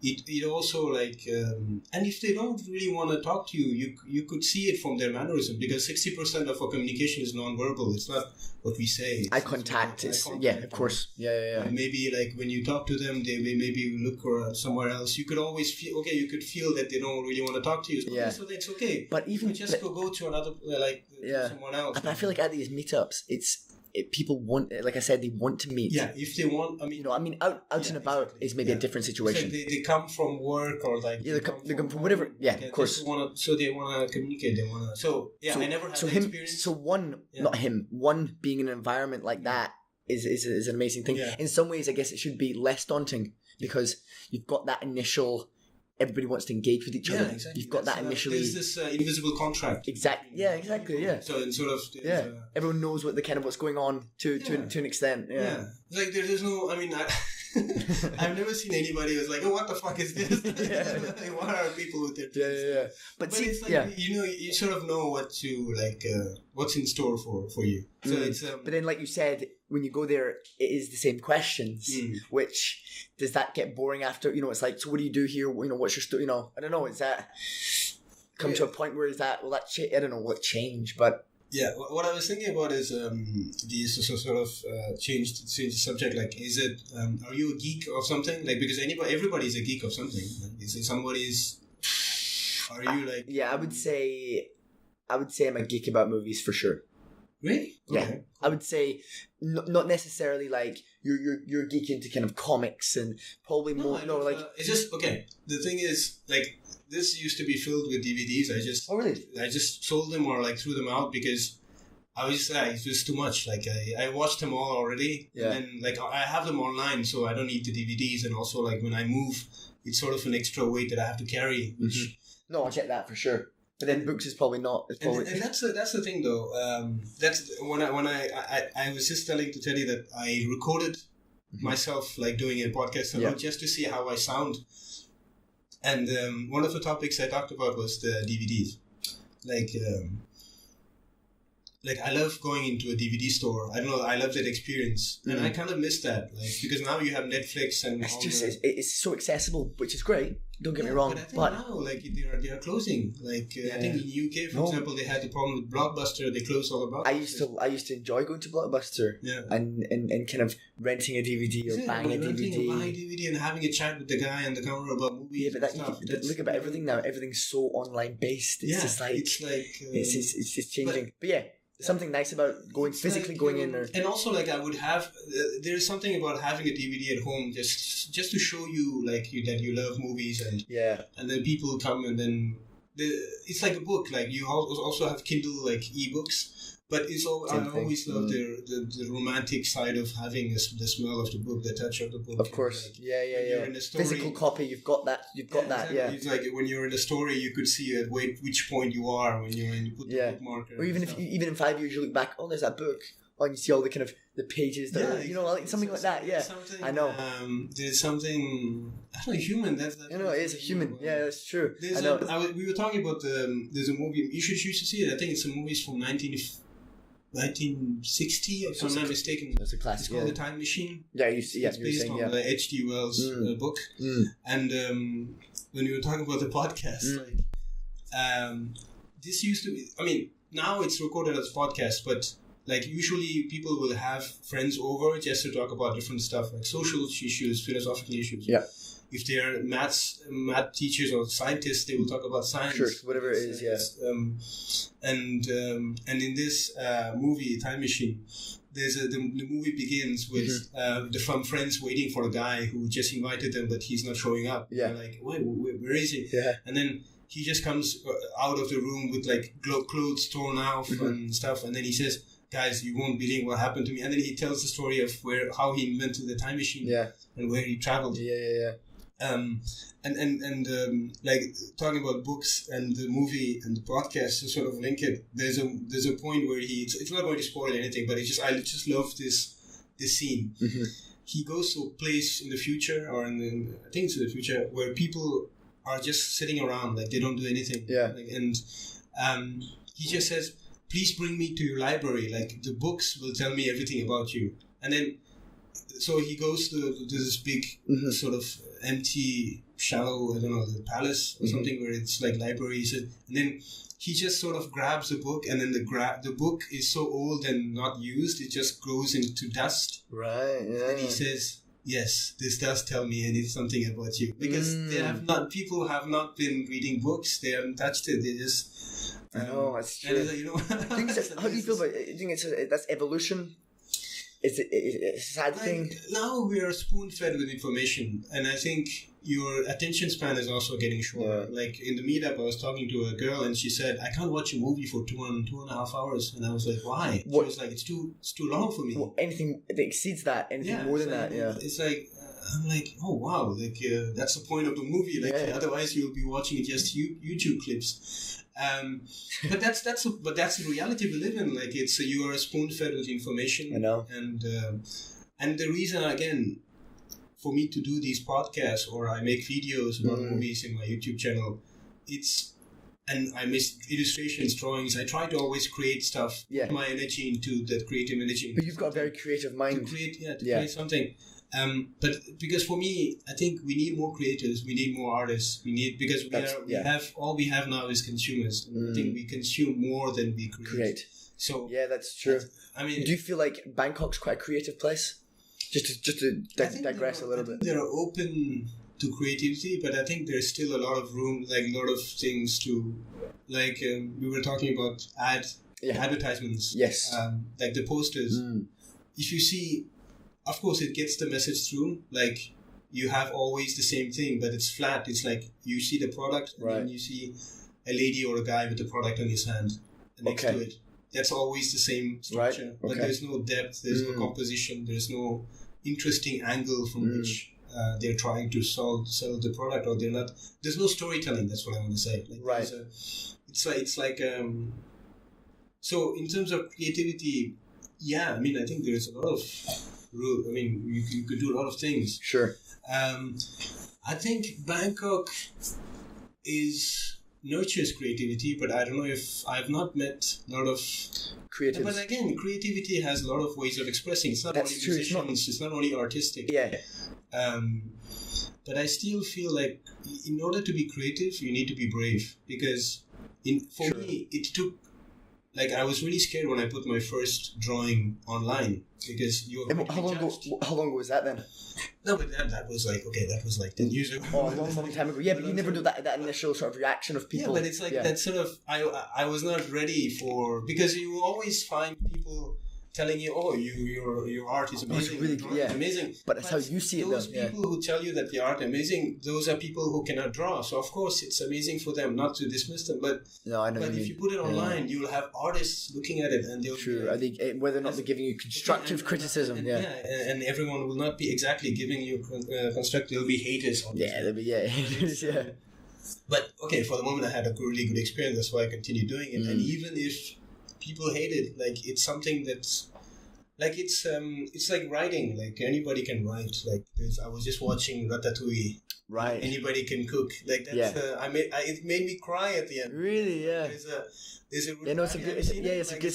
it also like and if they don't really want to talk to you could see it from their mannerism, because 60% of our communication is non-verbal. It's not what we say. Eye contact is of course. Yeah. Maybe like when you talk to them, they maybe look somewhere else. You could always feel that they don't really want to talk to you. So that's okay. But even just go to another someone else. But I feel like at these meetups, people want, like I said, they want to meet. Yeah, if they want, out and about is maybe a different situation. Like they come from work or like they come from whatever. Yeah, of course. They want to communicate. They want to. I never had that experience. So one being in an environment like that is an amazing thing. Yeah. In some ways, I guess it should be less daunting because you've got that initial. Everybody wants to engage with each other. Exactly. You've got that initially. There's this invisible contract. Exactly. Yeah. Exactly. Yeah. So in sort of. Everyone knows what's going on to an extent. Yeah. It's like there's no. I've never seen anybody who's like, oh, what the fuck is this? Like, what are people with their things? Yeah. But see, it's like, you sort of know what to like, what's in store for you. So it's. But then, like you said, when you go there, it is the same questions. Which does that get boring after? It's like, so what do you do here? What's your story? I don't know. Is that come to a point where will that change? I don't know what change, but. Yeah, what I was thinking about is change the subject. Like, is it? Are you a geek of something? Like, because everybody's a geek of something. Like, is it somebody's? Are you like? Yeah, I would say I'm a geek about movies for sure. Really? Yeah, okay. I would say not necessarily like you're geek into kind of comics and probably more. It's just okay. The thing is, like, this used to be filled with DVDs. I just sold them or like threw them out because I was it was too much. Like I watched them all already, and then like I have them online, so I don't need the DVDs. And also like when I move, it's sort of an extra weight that I have to carry. Which no, I check that for sure. But then books is probably not. And that's the thing though. That's when I was just telling to Teddy that I recorded myself like doing a podcast just to see how I sound. And one of the topics I talked about was the DVDs. Like, like I love going into a DVD store. I don't know. I love that experience, and I kind of miss that, like because now you have Netflix and it's so accessible, which is great. Don't get me wrong, but I think now like they are closing. Like I think in the UK, for example, they had the problem with Blockbuster. They closed all the Blockbusters. I used to enjoy going to Blockbuster, and kind of renting a DVD or buying a DVD and having a chat with the guy on the counter about movies. Yeah, but look about everything now. Everything's so online based. It's just like it's just changing. But yeah. Something nice about physically going in, and also like I would have. There's something about having a DVD at home just to show you like that you love movies and then people come and then it's like a book. Like you also have Kindle like ebooks. But it's all, I always love the romantic side of having the smell of the book, the touch of the book. Of course, like, yeah. In a story, physical copy, you've got that. It's like when you're in the story, you could see at which point you are when you're in. You put the bookmarker. Or even in 5 years, you look back. Oh, there's that book. Oh, and you see all the kind of the pages that are, like something like that. Yeah, I know. There's something. I don't know, human. That's it is a human. Yeah, that's true. We were talking about there's a movie. You should see it. I think it's a movie from 1960, if I'm not mistaken. That's a classic. It's called The Time Machine. Yeah, it's based on the H.G. Wells book. And when you were talking about the podcast, this used to be. I mean, now it's recorded as podcast, but like usually people will have friends over just to talk about different stuff like social issues, philosophical issues. Yeah. If they're math teachers or scientists, they will talk about science. Sure, whatever it is, And in this movie, Time Machine, the movie begins with from friends waiting for a guy who just invited them, but he's not showing up. Yeah. They're like, where is he? Yeah. And then he just comes out of the room with like clothes torn off and stuff, and then he says, guys, you won't believe what happened to me. And then he tells the story of how he invented the time machine and where he traveled. Like talking about books and the movie and the podcast to sort of link it. There's a point where it's not going to spoil anything, but I just love this scene. He goes to a place in the future, or I think it's in the future, where people are just sitting around, like they don't do anything. He just says, please bring me to your library. Like the books will tell me everything about you. And then, so he goes to this big sort of empty, shallow, I don't know, the palace or something where it's like libraries. And then he just sort of grabs a book, and then the book is so old and not used, it just grows into dust. Right. Yeah. And he says, yes, this does tell me something about you, because people have not been reading books. They haven't touched it. They just. I know, that's true. How do you feel about it? Do you think that's evolution? It's a sad thing. Now we are spoon-fed with information, and I think your attention span is also getting shorter. Like in the meetup, I was talking to a girl, and she said, I can't watch a movie for 2.5 hours. And I was like, why? She was like, it's too long for me. Well, anything that exceeds that, anything more than that, It's like, I'm like, oh wow, like that's the point of the movie. Like otherwise you'll be watching just YouTube clips. But that's the reality we live in. Like you are spoon-fed with information. I know. And the reason again for me to do these podcasts or I make videos about movies in my YouTube channel, and I miss illustrations, drawings. I try to always create stuff. Put my energy into that creative energy. But you've got a very creative mind. To create something. But because for me, I think we need more creators, we need more artists, because all we have now is consumers. I think we consume more than we create. So that's true. I mean, do you feel like Bangkok's quite a creative place? Just to digress a little bit. They're open to creativity, but I think there's still a lot of room, like a lot of things to, like we were talking about advertisements. Yes. Like the posters. If you see. Of course, it gets the message through. Like, you have always the same thing, but it's flat. It's like you see the product, and then you see a lady or a guy with the product on his hand next to it. That's always the same structure. But there's no depth, there's no composition, there's no interesting angle from which they're trying to sell the product, or they're not. There's no storytelling. That's what I want to say. Like, it's like so in terms of creativity, I mean, I think there's a lot of. I mean, you could do a lot of things. Sure. I think Bangkok is nurtures creativity, but I don't know if I've not met a lot of creatives. But again, creativity has a lot of ways of expressing. It's not only musicians, it's not only artistic. Yeah. But I still feel like in order to be creative, you need to be brave. Because for me, it took... Like, I was really scared when I put my first drawing online. Because you were... How long ago was that then? No, but that was like, 10 years ago. Oh, a long time ago. Yeah, but you never do that initial sort of reaction of people. Yeah, but it's like that sort of... I was not ready for... Because you always find people telling you, oh, your art is amazing. It's really, amazing. But that's how you see it, though. Those people who tell you that the art is amazing, those are people who cannot draw. So, of course, it's amazing for them, not to dismiss them. But, no, I know but if you put it online, you'll have artists looking at it and they'll... True. I think whether or not they're giving you constructive criticism. And everyone will not be exactly giving you constructive. There'll be haters. Yeah, there'll be haters, yeah. But, okay, for the moment I had a really good experience. That's why I continue doing it. And even if people hate it, like, it's something that's... Like, it's like writing. Like, anybody can write. Like, I was just watching Ratatouille. Right. Anybody can cook. Like, that's... it made me cry at the end. Really, yeah. There's a it's a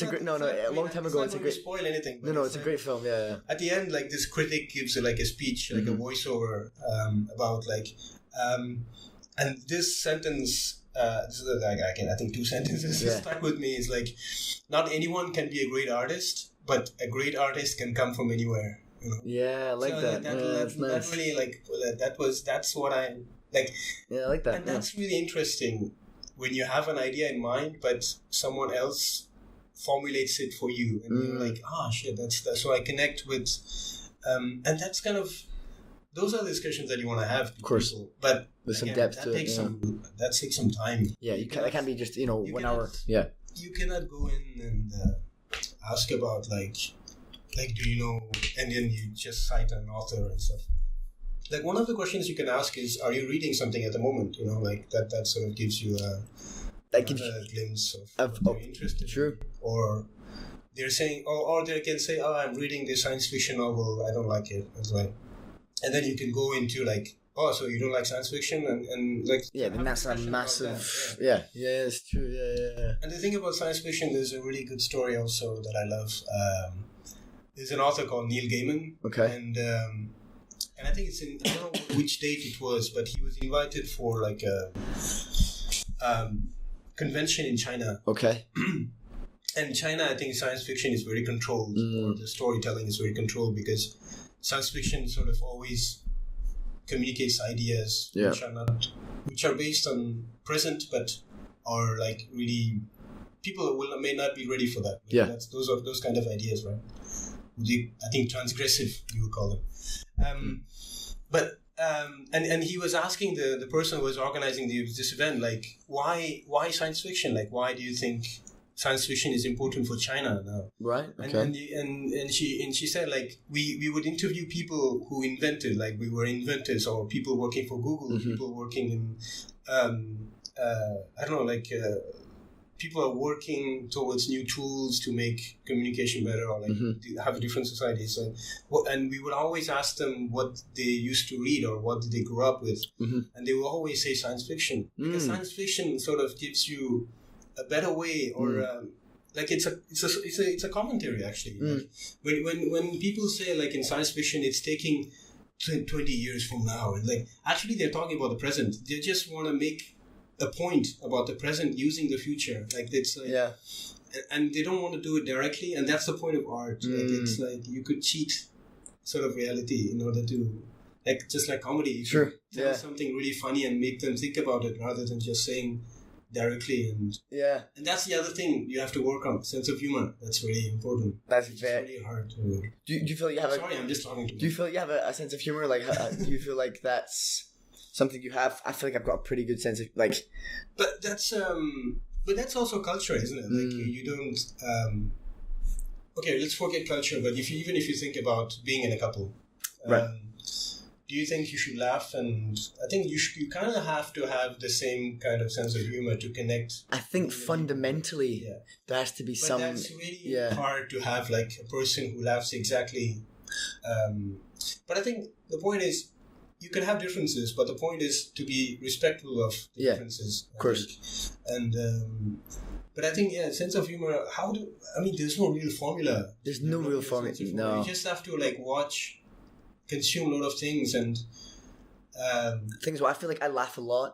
great... No, a long time ago, it's a great... spoil anything. No, it's a great film, yeah. At the end, like, this critic gives, like, a speech, like, a voiceover about, like... and this sentence... this is like, I think 2 sentences stuck with me. Is like, not anyone can be a great artist, but a great artist can come from anywhere. You know? Yeah, I like that. That's nice. That really, like, that's what I like. Yeah, I like that. And that's really interesting when you have an idea in mind, but someone else formulates it for you, and you're like, shit, that's so I connect with, and that's kind of. Those are the discussions that you want to have with people, but with some depth to it. That takes some time. Yeah, that can't be just 1 hour. Yeah, you cannot go in and ask about like do you know, and then you just cite an author and stuff. Like, one of the questions you can ask is, are you reading something at the moment? You know, like that sort of gives you a glimpse of what you're interested. True. Or they're saying, or they can say, oh, I'm reading this science fiction novel. I don't like it. That's right. And then you can go into like, oh, so you don't like science fiction, and like... Yeah, then that's a massive... Yeah, it's true, yeah. And the thing about science fiction, there's a really good story also that I love. There's an author called Neil Gaiman. Okay. And I think it's in... I don't know which date it was, but he was invited for like a convention in China. Okay. And in China, I think science fiction is very controlled, or the storytelling is very controlled, because science fiction sort of always communicates ideas which are based on present, but are like really people may not be ready for that. Those are those kind of ideas, right? I think transgressive, you would call them. And he was asking the person who was organizing this event, like, why science fiction? Like, why do you think science fiction is important for China now? Right. Okay. And she said, like, we would interview people who invented, like, we were inventors, or people working for Google, people working in I don't know, like people are working towards new tools to make communication better, or like have different societies. And we would always ask them what they used to read or what did they grow up with, and they will always say science fiction, because science fiction sort of gives you a better way, or like it's a commentary actually. Like when people say, like, in science fiction it's taking 20 years from now, and like actually they're talking about the present. They just want to make a point about the present using the future. Like, it's like, and they don't want to do it directly, and that's the point of art. Like, it's like you could cheat sort of reality in order to, like, just like comedy, you could tell something really funny and make them think about it rather than just saying directly. And that's the other thing you have to work on, sense of humor. That's really important. That's really hard to... Do you feel like you have Sorry, I'm just talking to Do you feel like you have a sense of humor? Like, do you feel like that's something you have? I feel like I've got a pretty good sense of, like... But that's also culture, isn't it? Like, you don't... okay, let's forget culture, but even if you think about being in a couple, do you think you should laugh? And I think you kind of have to have the same kind of sense of humor to connect. I think fundamentally there has to be some... But that's really hard to have, like, a person who laughs exactly. But I think the point is, you can have differences, but the point is to be respectful of the differences. Of course. And but I think sense of humor. There's no real formula. There's no real formula. No, you just have to watch, consume a lot of things, and things. Well, I feel like I laugh a lot,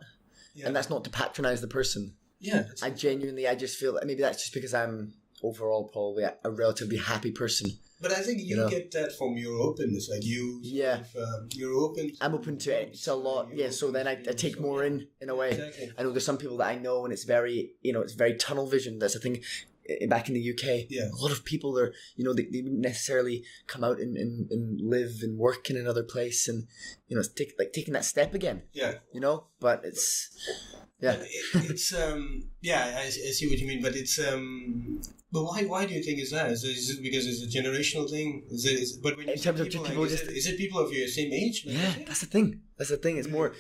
and that's not to patronize the person. Yeah, I just feel that maybe that's just because I'm overall probably a relatively happy person. But I think you get that from your openness, you're open. I'm open to it. It's a lot, so then I take more in a way. Exactly. I know there's some people that I know, and it's very, it's very tunnel vision. That's the thing. Back in the UK, a lot of people are, they wouldn't necessarily come out and live and work in another place, and it's taking that step again. Yeah. But it's. Yeah, it's I see what you mean, but it's but why do you think is that? Is it because it's a generational thing? But when you in terms of people, is it people of your same age? That's the thing. It's more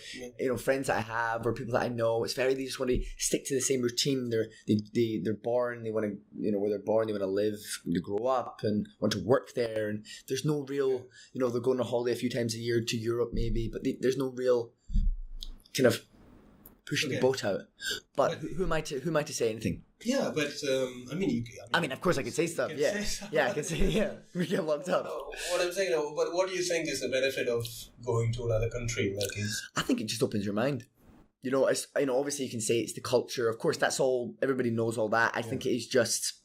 friends that I have or people that I know. It's very, they just want to stick to the same routine. They're born. They want to where they're born. They want to live, to grow up, and want to work there. And there's no real they're going on holiday a few times a year to Europe maybe, but there's no real kind of pushing the boat out. But who am I to say anything? Yeah, but of course I could say stuff. I can say we get locked up. What I'm saying, but what do you think is the benefit of going to another country? I think it just opens your mind. Obviously you can say it's the culture. Of course, that's all. Everybody knows all that. I think it is just.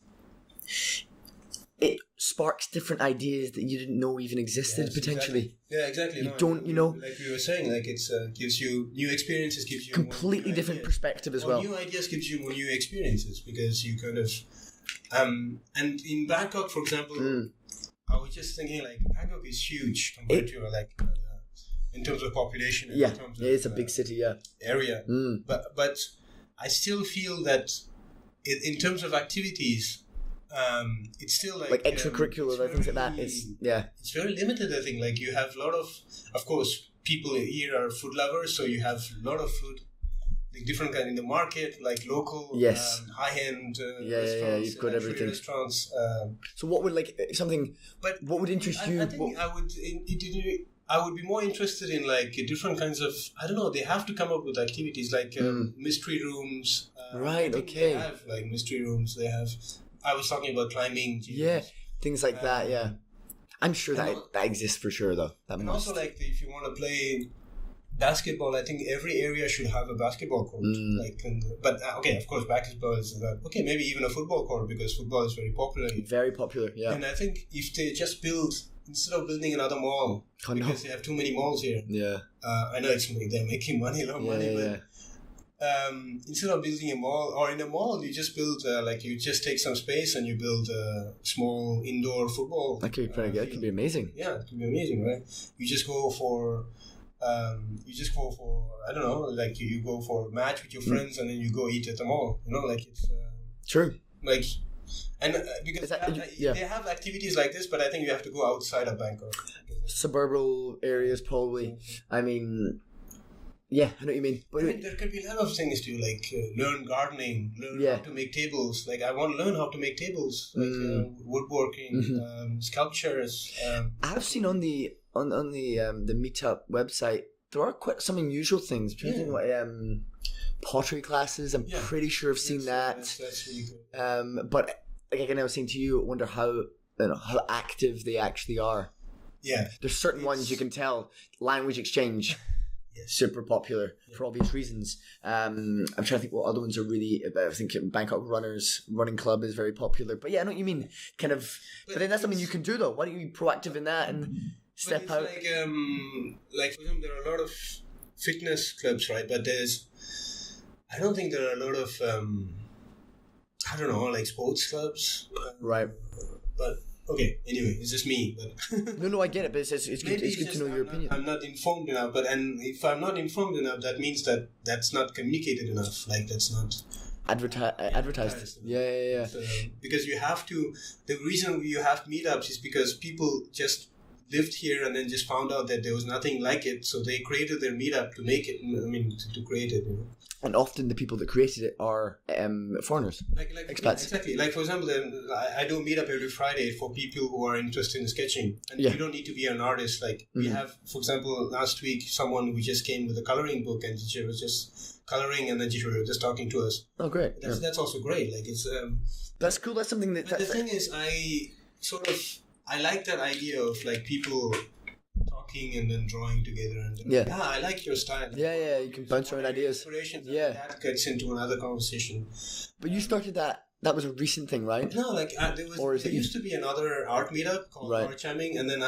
It sparks different ideas that you didn't know even existed potentially. Exactly. Yeah, exactly. You don't, like we were saying, it's gives you new experiences, gives you completely different perspective as well. New ideas gives you more new experiences because you kind of, and in Bangkok, for example, I was just thinking Bangkok is huge compared to in terms of population. In terms of, it's a big city. Area, but I still feel that in terms of activities. It's still extracurricular things like that. It's very limited. I think you have a lot of course, people here are food lovers, so you have a lot of food, different kind in the market, local, high end restaurants. You've got everything. Restaurants. So what would something? But what would interest you? I think I would be more interested in different kinds of. I don't know. They have to come up with activities mystery rooms. Right. They have mystery rooms. They have. I was talking about climbing. Things like that. Yeah, I'm sure that exists for sure, though. Also, if you want to play basketball, I think every area should have a basketball court. Of course, basketball is maybe even a football court because football is very popular. Very popular, yeah. And I think if they just instead of building another mall, because they have too many malls here. Yeah. I know they're making money, a lot of money, but. Instead of building a mall, or in a mall, you just build you just take some space and you build a small indoor football. That could be pretty good. It could be amazing. Yeah, it could be amazing, right? You just go for I don't know, you go for a match with your friends and then you go eat at the mall. It's true. And because they have activities like this, but I think you have to go outside of Bangkok. Suburban areas, probably. I mean. Yeah, I know what you mean. But there could be a lot of things to learn gardening, learn how to make tables. I want to learn how to make tables, woodworking, sculptures. I have seen on the Meetup website there are quite some unusual things. I'm trying to think about pottery classes. I'm pretty sure I've seen that. That's really good. But again, I was saying to you, I wonder how active they actually are. Yeah, there's certain ones you can tell. Language exchange. Super popular for obvious reasons. I'm trying to think what other ones are really. I think Bangkok running club is very popular. But yeah, I know what you mean. Kind of. But then that's something you can do though. Why don't you be proactive in that and step out? For example, there are a lot of fitness clubs, right? But I don't think there are a lot of sports clubs, right? But. Okay, anyway, it's just me. But no, I get it, but it's good to know your opinion. I'm not informed enough, and if I'm not informed enough, that means that's not communicated enough. That's not advertised. Yeah. So, because you have to. The reason you have meetups is because people just lived here and then just found out that there was nothing like it, so they created their meetup to make it. I mean, to create it, you know. And often the people that created it are foreigners, like expats. Yeah, exactly. Like for example, I do a meetup every Friday for people who are interested in sketching, and you don't need to be an artist. Like we have, for example, last week someone who just came with a coloring book and she was just coloring, and then she was just talking to us. Oh, great! That's also great. Like it's that's cool. That's something that. But the thing is, I like that idea of like people talking and then drawing together, and I like your style. Yeah, you can bounce around ideas. Yeah, that gets into another conversation. But you started that. That was a recent thing, right? No, like there used to be another art meetup called Art Jamming, and then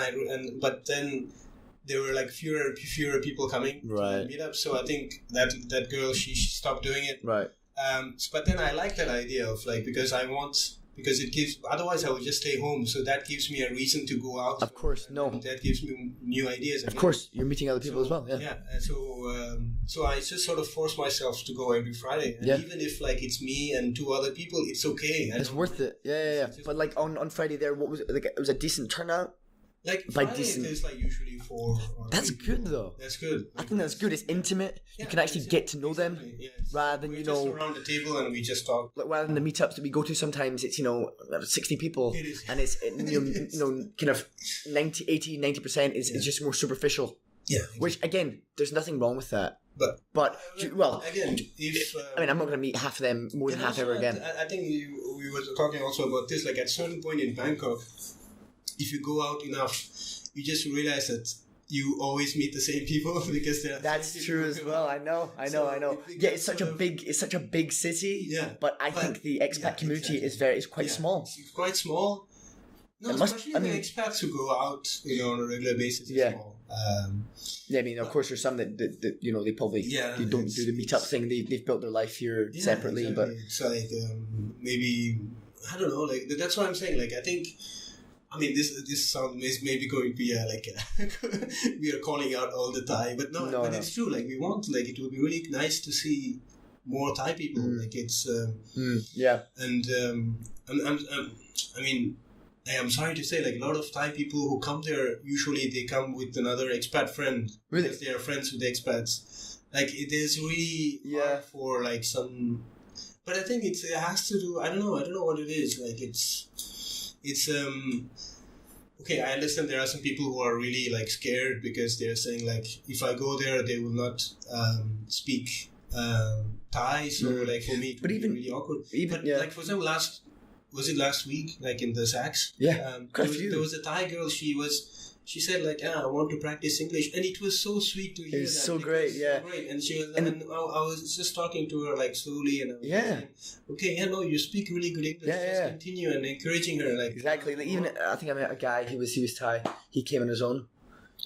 but then there were like fewer people coming to the meetup. So I think that girl she stopped doing it. Right. But then I like that idea of like because it gives, otherwise I would just stay home. So that gives me a reason to go out. Of course, that gives me new ideas. Of course, you're meeting other people as well. Yeah. Yeah. And so I just sort of force myself to go every Friday. And even if like it's me and two other people, it's okay. It's worth it. Yeah. But like on Friday there, what was it? Like, it was a decent turnout. Like Friday, there's like usually 4. That's good though. That's good. I think that's good. It's intimate. You can actually get to know them rather than we're just around the table and we just talk. Like rather than the meetups that we go to, sometimes it's 60 people and it's kind of 90% is just more superficial. Yeah. Which again, there's nothing wrong with that. But again, if I mean, I'm not going to meet half of them more than half ever again. I think we were talking also about this. Like at a certain point in Bangkok, if you go out enough, you just realize that you always meet the same people because that's true as well. I know. Yeah, it's such a big city. Yeah, but I think the expat community is quite small. It's quite small. No, especially the expats who go out, on a regular basis. Yeah. Small. I mean, of course, there's some that they probably they don't do the meetup thing. They've built their life here separately, exactly. But it's like maybe I don't know. Like that's what I'm saying. Like I think. I mean, this sound is maybe going to be we are calling out all the Thai, but no. It's true. Like we want, like it would be really nice to see more Thai people. Like it's and I mean, I'm sorry to say, like a lot of Thai people who come there, usually they come with another expat friend because they are friends with the expats. Like it is really hard for like some, but I think it has to do. I don't know what it is. Like it's okay. I understand there are some people who are really like scared because they're saying like if I go there they will not speak Thai, so like for me it would be really awkward. Like for example, last week, like in the Saks, there was a Thai girl. She said like, I want to practice English, and it was so sweet to hear. It was so great, so great. And she was, and I was just talking to her like slowly, and I was saying, okay, you speak really good English. Just continue and encouraging her, like exactly. Like, even I think I met a guy. He was Thai. He came on his own.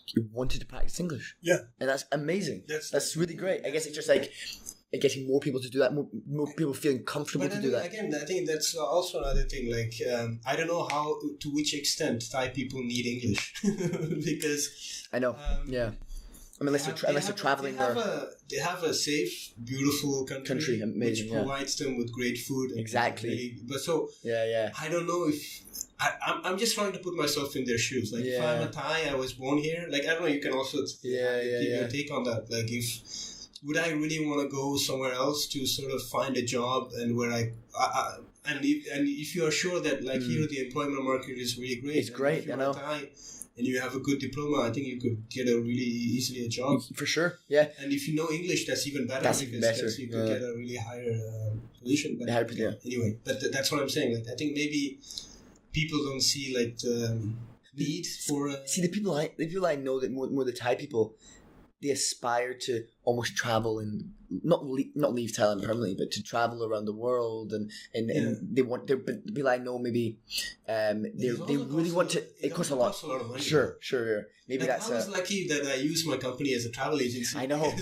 He wanted to practice English. Yeah, and that's amazing. That's really great. I guess it's just like getting more people to do that, more people feeling comfortable to do that. Again, I think that's also another thing. Like, I don't know to which extent Thai people need English because I know. I mean, unless they're traveling, they have a safe, beautiful country amazing, which provides them with great food. Exactly. I don't know if. I'm just trying to put myself in their shoes. Like, if I'm a Thai, I was born here. Like, I don't know. You can also give your take on that. Like, would I really want to go somewhere else to sort of find a job and where and if you are sure that like here the employment market is really great, it's great, if you're Thai and you have a good diploma, I think you could get really easily a job for sure. Yeah, and if you know English, that's even better. Because you could get a really higher position. But anyway, but that's what I'm saying. Like I think maybe people don't see like the need for. See the people I know that more the Thai people. They aspire to almost travel and not leave Thailand permanently, but to travel around the world and they want their people I know maybe they really want to. It costs a lot. Of money. Sure. Maybe like, I was lucky that I used my company as a travel agency. I know.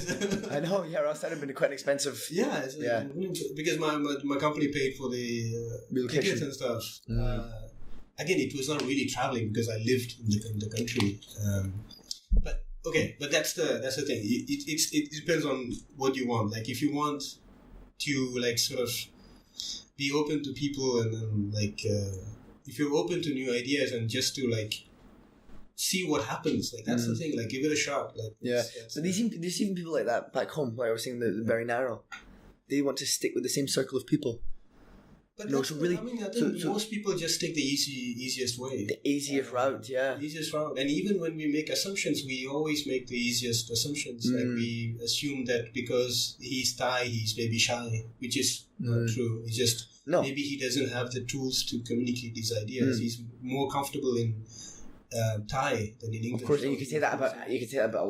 Yeah, or else that would have been quite expensive. Because my company paid for the tickets and stuff. Again, it was not really traveling because I lived in the country, but. Okay, but that's the thing. It depends on what you want. Like if you want to like sort of be open to people and then like if you're open to new ideas and just to like see what happens. Like that's the thing. Like give it a shot. Like but there's even people like that back home. Like I was saying, the very narrow. They want to stick with the same circle of people. But I think most people just take the easiest way. The easiest route, Easiest route. And even when we make assumptions, we always make the easiest assumptions. Like we assume that because he's Thai, he's maybe shy, which is not true. It's just maybe he doesn't have the tools to communicate these ideas. He's more comfortable in Thai than in English. Of course, and you can say that about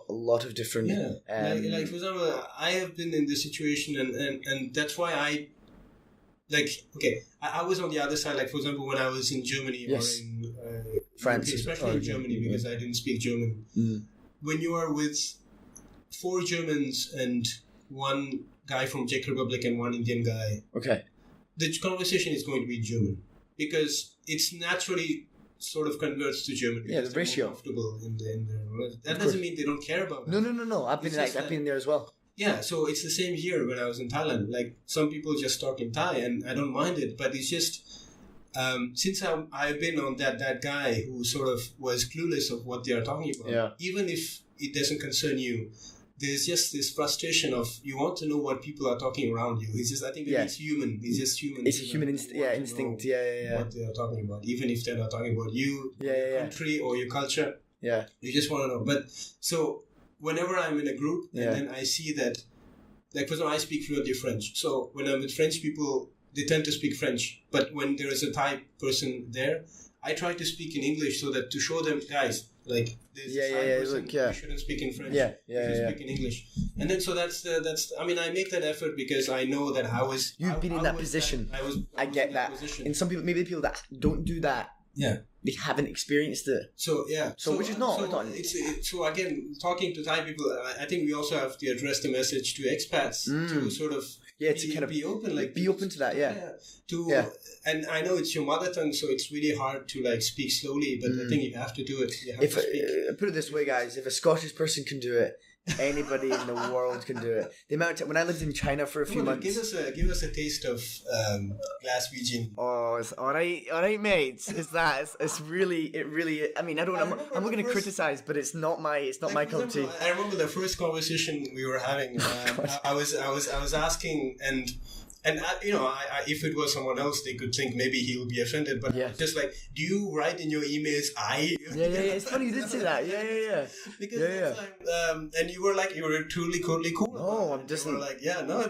a lot of different. Like for example, I have been in this situation, and that's why I. Like, okay, I was on the other side, like, for example, when I was in Germany or in France, especially in Germany, because I didn't speak German. When you are with 4 Germans and 1 guy from Czech Republic and 1 Indian guy, the conversation is going to be German because it's naturally sort of converts to German. Yeah, the ratio. Comfortable in that doesn't mean they don't care about it. No. I've been there as well. Yeah, so it's the same here when I was in Thailand. Like, some people just talk in Thai, and I don't mind it, but it's just, since I've been on that guy who sort of was clueless of what they are talking about, even if it doesn't concern you, there's just this frustration of you want to know what people are talking around you. It's just, I think it's human. It's just human. It's a human instinct. What they are talking about, even if they're not talking about you, your country, or your culture. Yeah. You just want to know. But, so... Whenever I'm in a group and then I see that, like for example, I speak fluently French. So when I'm with French people, they tend to speak French. But when there is a Thai person there, I try to speak in English so that to show them, guys, like there's a Thai person, you shouldn't speak in French. You should speak in English. And then so that's. I mean, I make that effort because I know that You've been in that position. I get that. And some people, maybe the people that don't do that. Yeah. They haven't experienced it. So which is not. So again, talking to Thai people, I think we also have to address the message to expats to sort of to kind of be open, like be open to that. And I know it's your mother tongue, so it's really hard to like speak slowly. But I think you have to do it. You have to speak. Put it this way, guys: if a Scottish person can do it, anybody in the world can do it. The amount when I lived in China for a few months. Give us a taste of Glaswegian. Oh, it's all right, mates. It's really. I mean, I'm not going to criticize, but it's not my cup of tea. I remember the first conversation we were having. I was asking and if it was someone else, they could think maybe he will be offended. But just like, do you write in your emails, I? Yeah. It's funny you did say that. Yeah. Because and you were truly cool. No, I'm just like, no.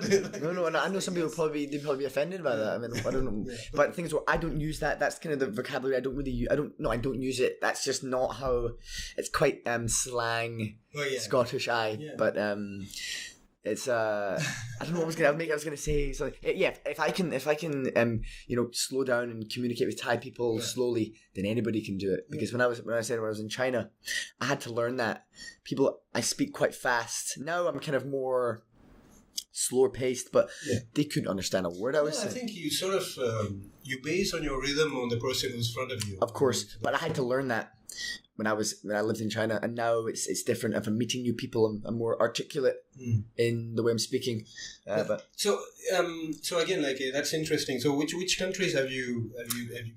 And I know some people they'd probably be offended by that. I mean, I don't know. But the thing is, I don't use that. That's kind of the vocabulary I don't really use. I don't use it. That's just not how. It's quite slang, Scottish. But it's I don't know what I was gonna say. So if I can slow down and communicate with Thai people slowly, then anybody can do it. Because when I was in China, I had to learn that I speak quite fast. Now I'm kind of more slower paced, but they couldn't understand a word I was saying. I think you sort of you base on your rhythm on the person who's in front of you. Of course, but I had to learn that when I lived in China, and now it's different. If I'm meeting new people, I'm more articulate in the way I'm speaking. So again, like that's interesting. So which countries have you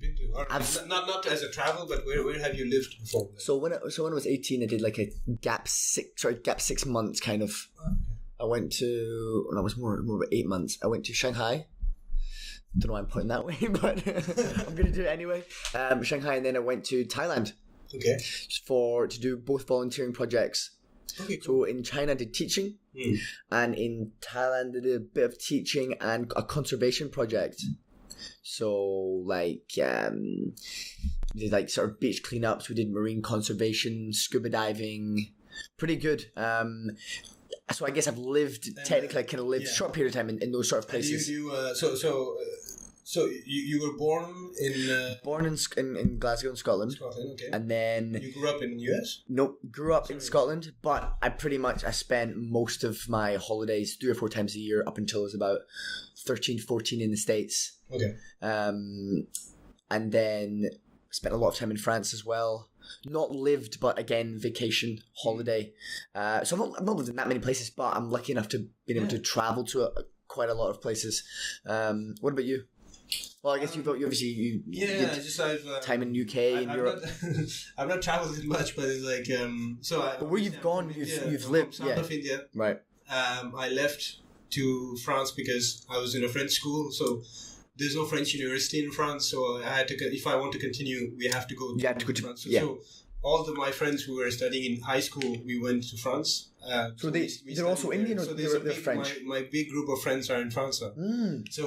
been to? Or not as a travel, but where have you lived before? So when I was 18, I did like a gap 6 months kind of. Okay. I went to when I was more about 8 months. I went to Shanghai. Don't know why I'm putting that way, but I'm going to do it anyway. Shanghai, and then I went to Thailand. Okay. To do both volunteering projects. Okay. Cool. So in China, I did teaching, and in Thailand, I did a bit of teaching and a conservation project. So we did like sort of beach cleanups. We did marine conservation, scuba diving. Pretty good. So I guess I've lived technically, I kind of lived a short period of time in those sort of places. So you were born in Glasgow in Scotland. Scotland, okay. And then you grew up in the US? Nope, grew up in Scotland, but I spent most of my holidays 3 or 4 times a year up until I was about 13, 14 in the States. Okay. And then spent a lot of time in France as well. Not lived, but again, vacation, holiday. So I've not lived in that many places, but I'm lucky enough to be able to travel to quite a lot of places. What about you? Well, I guess you obviously you Yeah, I've time in UK and Europe. I've not traveled that much, but it's like But where you've gone, you've lived. South of India. Right. I left to France because I was in a French school, so there's no French university in France. So I had to, if I want to continue, we have to go to France. So all of my friends who were studying in high school, we went to France. So they're also Indian, or they're French? My big group of friends are in France now. So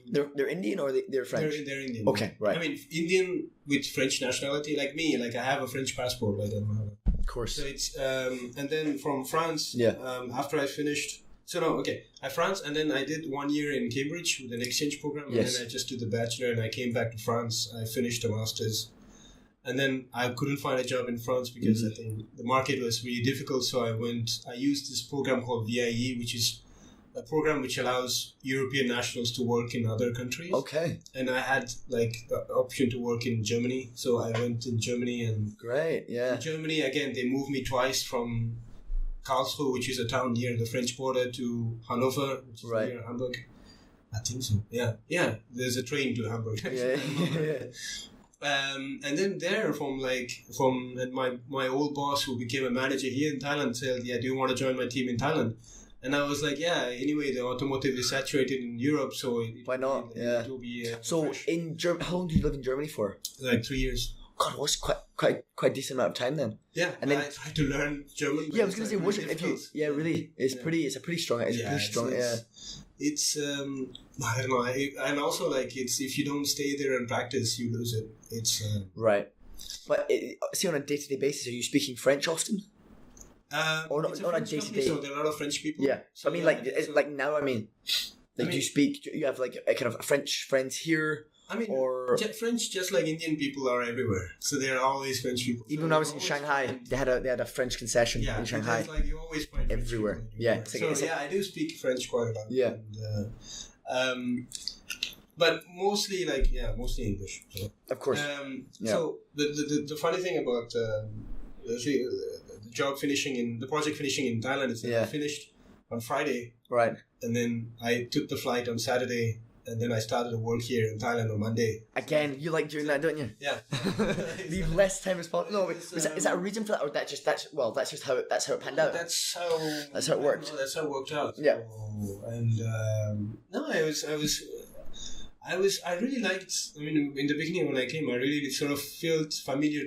they're Indian or they're French? They're Indian. Okay, right. I mean, Indian with French nationality, like me. Like I have a French passport, like of course. So it's and then from France. After I finished. So no, okay. France, and then I did 1 year in Cambridge with an exchange program, and then I just did the bachelor, and I came back to France. I finished a master's. And then I couldn't find a job in France because I think the market was really difficult. So I used this program called VIE, which is a program which allows European nationals to work in other countries. Okay. And I had like the option to work in Germany. So I went in Germany and... Great, yeah. In Germany, again, they moved me twice from Karlsruhe, which is a town near the French border, to Hanover, which is near Hamburg. I think so. Yeah. There's a train to Hamburg. Yeah. And then there and my old boss who became a manager here in Thailand said, do you want to join my team in Thailand? And I was like, anyway, the automotive is saturated in Europe, so why not? It will be so fresh. In Germany, how long did you live in Germany for? Like 3 years. God, it was quite decent amount of time then. Yeah, and then I tried to learn German. Yeah, I was gonna say, really, it's a pretty strong. It's I don't know, and also like it's if you don't stay there and practice, you lose it. It's right. But see, on a day-to-day basis, are you speaking French often? Or not a day-to-day. So there are a lot of French people. Yeah, so I mean, like now, I mean, do you speak? Do you have like a kind of French friends here? I mean, French, just like Indian people, are everywhere. So there are always French people. Even when I was in Shanghai, they had a French concession in Shanghai. It's like you always find everywhere. I do speak French quite a lot. Yeah. And, but mostly mostly English. So. Of course. So the funny thing about the project finishing in Thailand is that I finished on Friday. Right. And then I took the flight on Saturday. And then I started to work here in Thailand on Monday. Again, you like doing that, don't you? Yeah. Leave less time as possible. No, is that a reason for that, or that's just how it panned out? That's how it worked. No, that's how it worked out. Yeah. So, and I really liked. I mean, in the beginning when I came, I really sort of felt familiar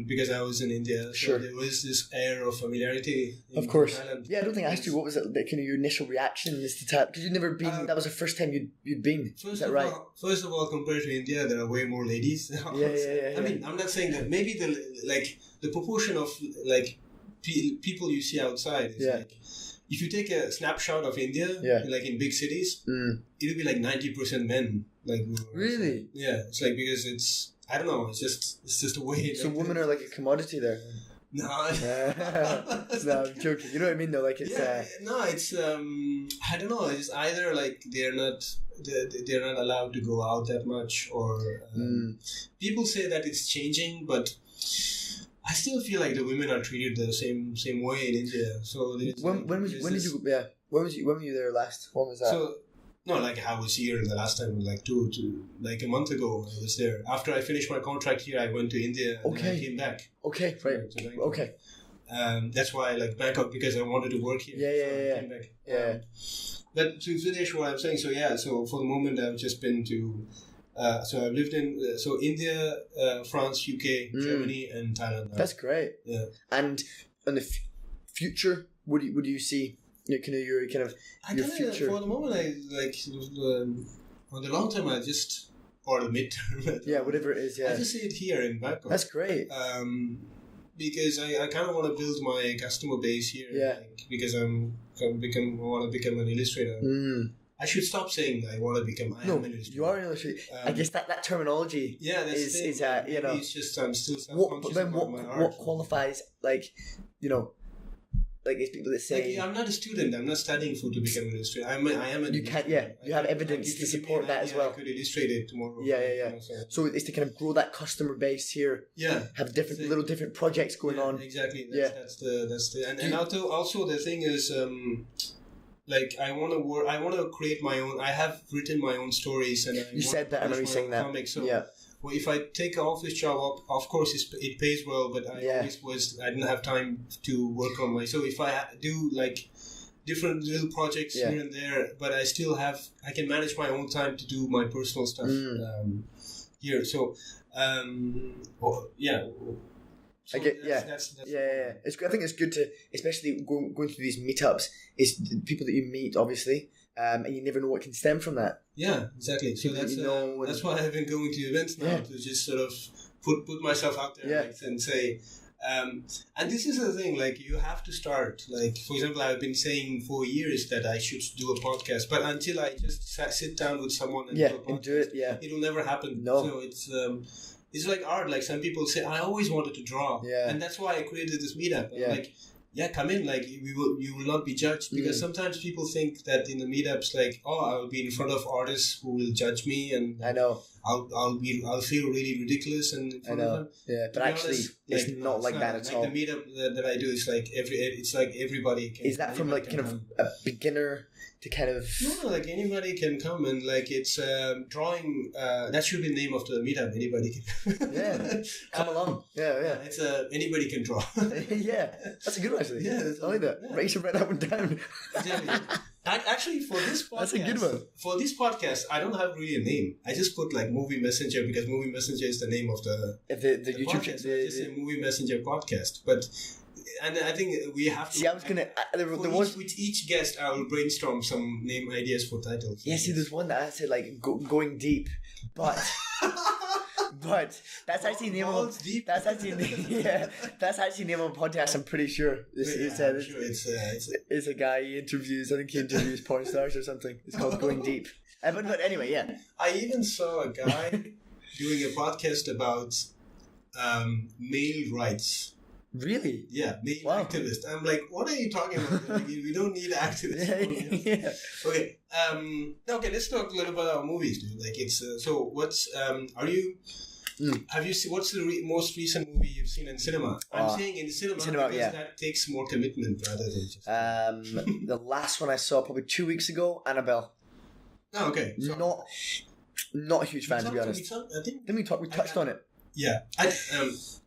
because I was in India. So sure. There was this air of familiarity. Of course. Thailand. Yeah, I don't think I asked you what was it, kind of your initial reaction as to that, because you'd never been. That was the first time you'd been. Is that right? First of all, compared to India, there are way more ladies. Yeah. I mean, I'm not saying that. Maybe the proportion of people you see outside is like. If you take a snapshot of India, like in big cities, it'll be like 90% men. Like really? Yeah, it's like because it's I don't know. It's just a way. So women are like a commodity there. No, no, I'm joking. You know what I mean, though. Like it's it's I don't know. It's either like they're not allowed to go out that much, or people say that it's changing, but. I still feel like the women are treated the same way in India. So when were you there last? When was that? So no, like I was here the last time, like a month ago. I was there. After I finished my contract here, I went to India and then I came back. Okay, right. Okay. That's why I like Bangkok, because I wanted to work here. Yeah. I came back. But to finish what I'm saying, so for the moment I've just been to. So I've lived in India, France, UK, Germany, and Thailand. That's great. Yeah. And in the future, what do you see? Your future. For the moment, on the long term, or the midterm. Whatever it is. Yeah. I just see it here in Bangkok. That's great. Because I kind of want to build my customer base here. Yeah. Because I want to become an illustrator. I should stop saying I want to become. I am an illustrator. You are an illustrator. I guess that terminology. Yeah, that's is it's just I'm still self-conscious about my art. What qualifies like these people that say I'm not a student. I'm not studying to become an illustrator. I am an. You can't. Yeah, you have evidence to support that as well. I could illustrate it tomorrow. Yeah. So it's to kind of grow that customer base here. Yeah. Have different projects going on. Exactly. That's the and also the thing is. like I want to work. I want to create my own. I have written my own stories, and You said that. I remember you saying that. Comics, so yeah. well, if I take an office job up, of course it pays well, but I didn't have time to work on my. So if I do like different little projects here and there, but I can manage my own time to do my personal stuff here. So, yeah. So I get, that's I think it's good to, especially going through these meetups, is the people that you meet, obviously, and you never know what can stem from that. Yeah, exactly. So that's why I've been going to events now to just sort of put myself out there and say. And this is the thing, like you have to start. Like for example, I've been saying for years that I should do a podcast, but until I just sit down with someone and do a podcast, it'll never happen. No. So it's like art. Like some people say, I always wanted to draw, and that's why I created this meetup. I'm like, come in. Like you will not be judged, because sometimes people think that in the meetups, like, oh, I will be in front of artists who will judge me, and I know I'll feel really ridiculous and in front of them. Yeah, but actually, it's not like that at all. Like the meetup that I do is like it's like everybody can. Is that from like kind of a beginner to kind of? No, like anybody can come, and like it's drawing. That should be the name of the meetup. Anybody can. Come along. Yeah. It's anybody can draw. Yeah, that's a good one actually. Yeah, I like that. Yeah. Right, you should write that one down. Exactly. Actually, for this podcast, that's a good one. For this podcast, I don't have really a name. I just put like Movie Messenger because Movie Messenger is the name of the YouTube podcast. It's a Movie Messenger podcast, but. And I think we have to. See, I was gonna. With each guest, I will brainstorm some name ideas for titles. Yeah, see, there's one that I said like going deep, but but that's actually the name of deep. That's actually that's actually the name of a podcast. I'm pretty sure. It's a guy he interviews. I think he interviews porn stars or something. It's called Going Deep. But anyway, yeah. I even saw a guy doing a podcast about male rights. Really? Yeah, male activist. I'm like, what are you talking about? Like, we don't need activists. Okay. Okay. Let's talk a little bit about movies, dude. Like, it's so. What's Are you? Have you seen? What's the most recent movie you've seen in cinema? I'm saying in cinema because that takes more commitment rather than just. The last one I saw probably 2 weeks ago, Annabelle. Oh, okay. So, not a huge fan, to be honest. We touched on it. Yeah.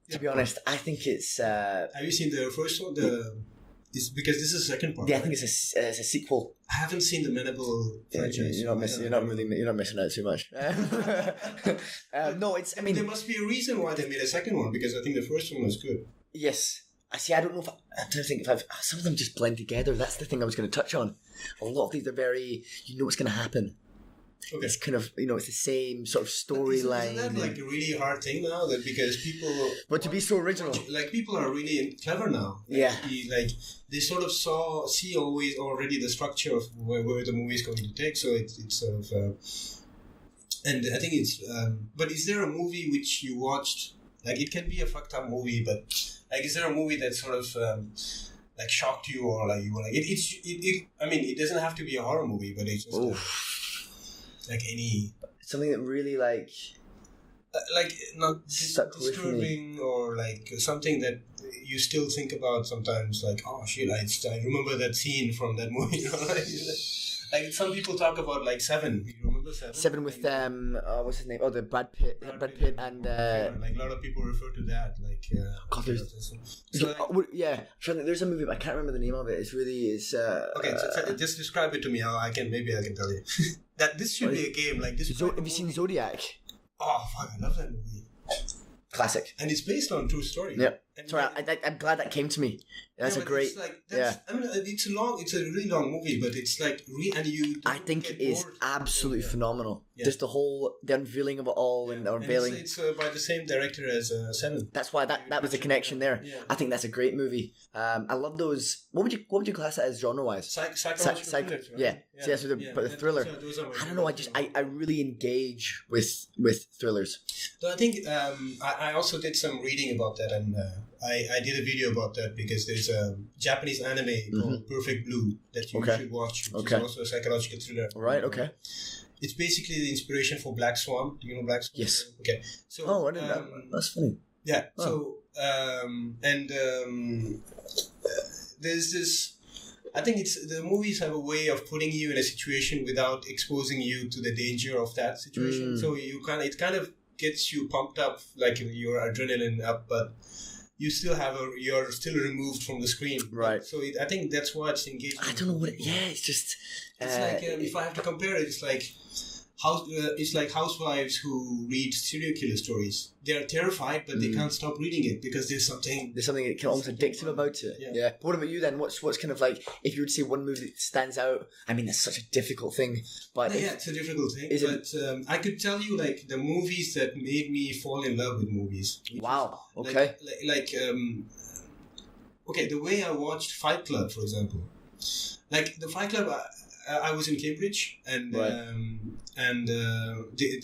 To be honest, I think it's. Have you seen the first one? Because this is the second part. Yeah, I think it's a sequel. I haven't seen the Menable franchise. You're not missing out too much. No, it's. I mean, there must be a reason why they made a second one, because I think the first one was good. Yes, I see. I don't know if I'm trying to think if some of them just blend together. That's the thing I was going to touch on. A lot of these are very. You know what's going to happen. Okay. It's kind of, it's the same sort of storyline. Isn't that like a really hard thing now? That because people... But to be so original. Like, people are really clever now. Like they sort of see always already the structure of where the movie is going to take. So it's sort of... and I think it's... but is there a movie which you watched? Like, it can be a fucked up movie, but... Like, is there a movie that sort of... like, shocked you, or like you were like... I mean, it doesn't have to be a horror movie, but it's just... like any something that really like not disturbing, or like something that you still think about sometimes, like, oh shit, I remember that scene from that movie. Like some people talk about like Seven. You remember Seven? Seven with what's his name? Oh, the Brad Pitt and like a lot of people refer to that. Like there's a movie, but I can't remember the name of it. Okay, so just describe it to me. I can tell you. That this should be a game. Like this. Have you seen Zodiac? Oh fuck! I love that movie. Classic. And it's based on true story. Yeah. Sorry, I'm glad that came to me. That's a great. I mean, it's a really long movie, but it's like and you. I think it is absolutely phenomenal. Yeah. Just the unveiling of it all and the unveiling. It's by the same director as Seven. That's why that was the connection there. Yeah. I think that's a great movie. I love those. What would you class that as genre wise? Psychological thrillers, right? Yeah. Yeah. So the thriller. I don't know. I really engage with thrillers. So I think I also did some reading about that, and I did a video about that because there's a Japanese anime called Perfect Blue that you should watch, which is also a psychological thriller. Right. Okay. It's basically the inspiration for Black Swan. Do you know Black Swan? Yes. Okay. So, I didn't know. That's funny. Yeah. Oh. So there's this I think the movies have a way of putting you in a situation without exposing you to the danger of that situation. So it kind of gets you pumped up, like your adrenaline up, but you're still removed from the screen. Right. So I think that's what's engaging. I don't know what. It's just. It's like if I have to compare it, it's like. It's like housewives who read serial killer stories. They're terrified, but they can't stop reading it because there's something that can almost addictive about it. Yeah. But what about you then? What's kind of like, if you were to say one movie that stands out? I mean, that's such a difficult thing. But it's a difficult thing. But I could tell you like the movies that made me fall in love with movies. Wow. Okay. Okay, the way I watched Fight Club, for example. Like the Fight Club. I was in Cambridge, and they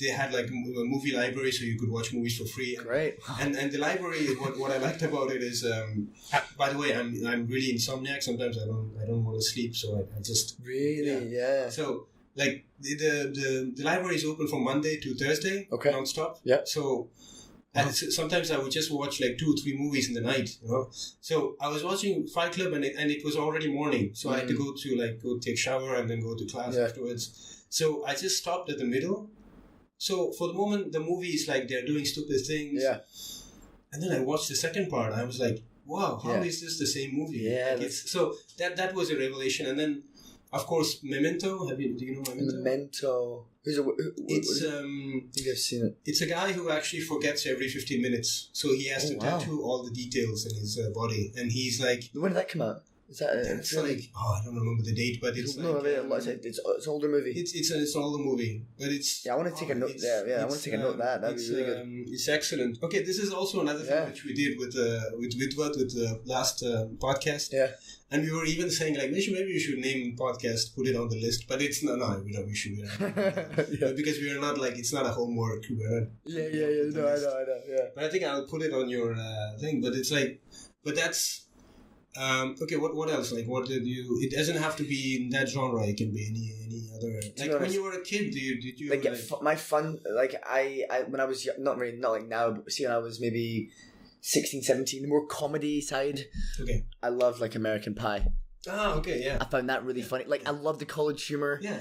had like a movie library, so you could watch movies for free. Great. And the library, what I liked about it is, by the way, I'm really insomniac. Sometimes I don't want to sleep, so I just yeah. So like the library is open from Monday to Thursday, nonstop. Yeah. So. And sometimes I would just watch like 2 or 3 movies in the night, you know. So I was watching Fight Club, and it was already morning, so I had to go take shower and then go to class afterwards. So I just stopped at the middle. So for the moment, the movie is like they're doing stupid things. Yeah. And then I watched the second part. I was like, wow, how is this the same movie? Yeah. Like so that was a revelation, and then. Of course, Memento. Do you know Memento? Memento. I think I've seen it. It's a guy who actually forgets every 15 minutes. So he has to tattoo all the details in his body. And he's like... When did that come out? Is that it's like... I don't remember the date, but it's it's an older movie. It's an older movie. But it's... Yeah, I want to take a note there. Yeah, I want to take a note of that. That'd be really good. It's excellent. Okay, this is also another thing which we did with the last podcast. Yeah. And we were even saying, like, maybe we should name the podcast, put it on the list. But it's not, we should. Because we are not, like, it's not a homework. We're not, I know, yeah. But I think I'll put it on your thing. But it's like, but that's, okay, what else? Like, what did you, it doesn't have to be in that genre. It can be any other. Like, when you were a kid, did you my fun, like, I when I was, not like now, but see, when I was maybe 16, 17, the more comedy side. Okay. I love like American Pie. Ah, okay, yeah. I found that really funny. Like, I love the college humor. Yeah.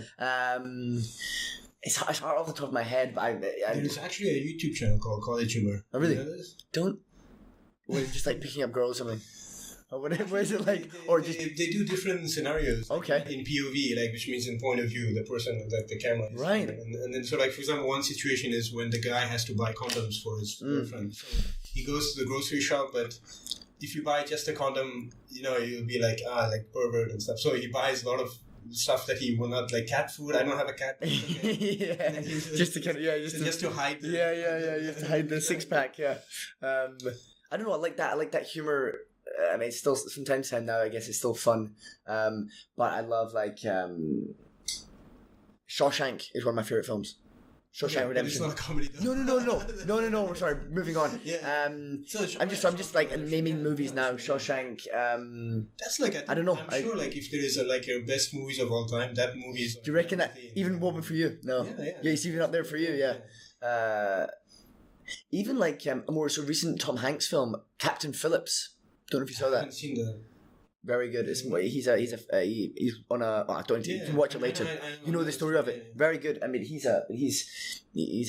It's hard off the top of my head, but there's actually a YouTube channel called College Humor. Oh, really? You know this? Don't. What, just like picking up girls or something? Or what is it like? They do different scenarios. Okay. In POV, like, which means in point of view, the person that the camera is. Right. And then, so like, for example, one situation is when the guy has to buy condoms for his girlfriend. So he goes to the grocery shop, but if you buy just a condom, you'll be like, like pervert and stuff. So he buys a lot of stuff that he will not, like cat food. I don't have a cat. Yeah. Just to hide. You have to hide the 6-pack. Yeah. I don't know. I like that humor. I mean, it's still from time to time now. I guess it's still fun. But I love like Shawshank is one of my favorite films. Shawshank Redemption. It's not a comedy though. No. Sorry, moving on. Yeah. I'm just like naming movies now. Shawshank. That's like I don't know. I'm sure like if there is like your best movies of all time, that movie is. Do you reckon that even Woman for You? No. Yeah, it's even up there for you. Yeah. Even like a more recent Tom Hanks film, Captain Phillips. Don't know if you saw that. I haven't seen that. Very good. He's on a. I don't. You can watch it later. You know the story of it. Very good. I mean, he's a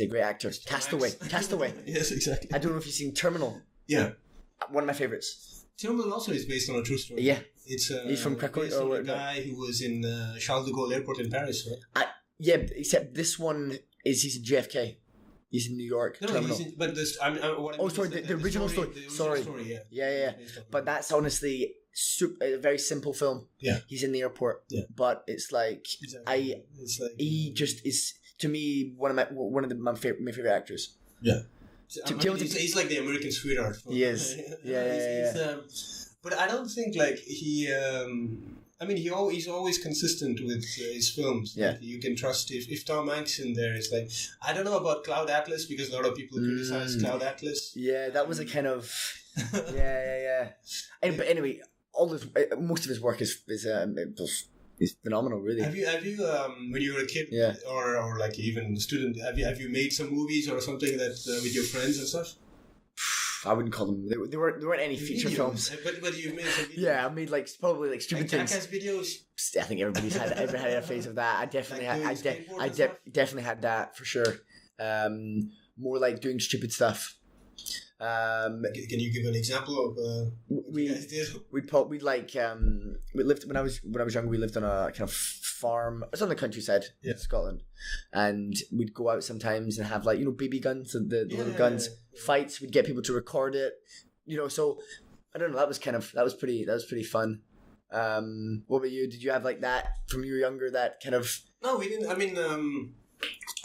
great actor. Castaway. Yes, exactly. I don't know if you've seen Terminal. Yeah. One of my favorites. Terminal also is based on a true story. Yeah. It's he's from Krakow. Based on a guy who was in Charles de Gaulle Airport in Paris, right? Yeah, except this one he's in JFK. He's in New York. No, Terminal. but this. The original story. Sorry. Yeah. But that's honestly a very simple film. Yeah. He's in the airport. Yeah. But it's like he just is to me one of my favorite actors. Yeah. He's like the American sweetheart. He is. Yeah. But I don't think like he. He's always consistent with his films. Yeah. Like, you can trust if Tom Hanks in there is like, I don't know about Cloud Atlas because a lot of people criticize Cloud Atlas. Yeah, that was a kind of, yeah. But anyway, most of his work is phenomenal, really. Have you when you were a kid, or like even a student, have you made some movies or something that with your friends and stuff? I wouldn't call them. There weren't any feature films. But you've made some videos. Yeah, I made like probably like stupid things. Jackass videos. I think everybody's had a phase of that. I definitely definitely had that for sure. More like doing stupid stuff. Can you give an example of we lived when I was younger. We lived on a kind of farm. It's on the countryside in Scotland, and we'd go out sometimes and have like BB guns, the little guns fights. We'd get people to record it, So I don't know. That was pretty fun. What about you? Did you have like that from you were younger? That kind of No, we didn't. I mean,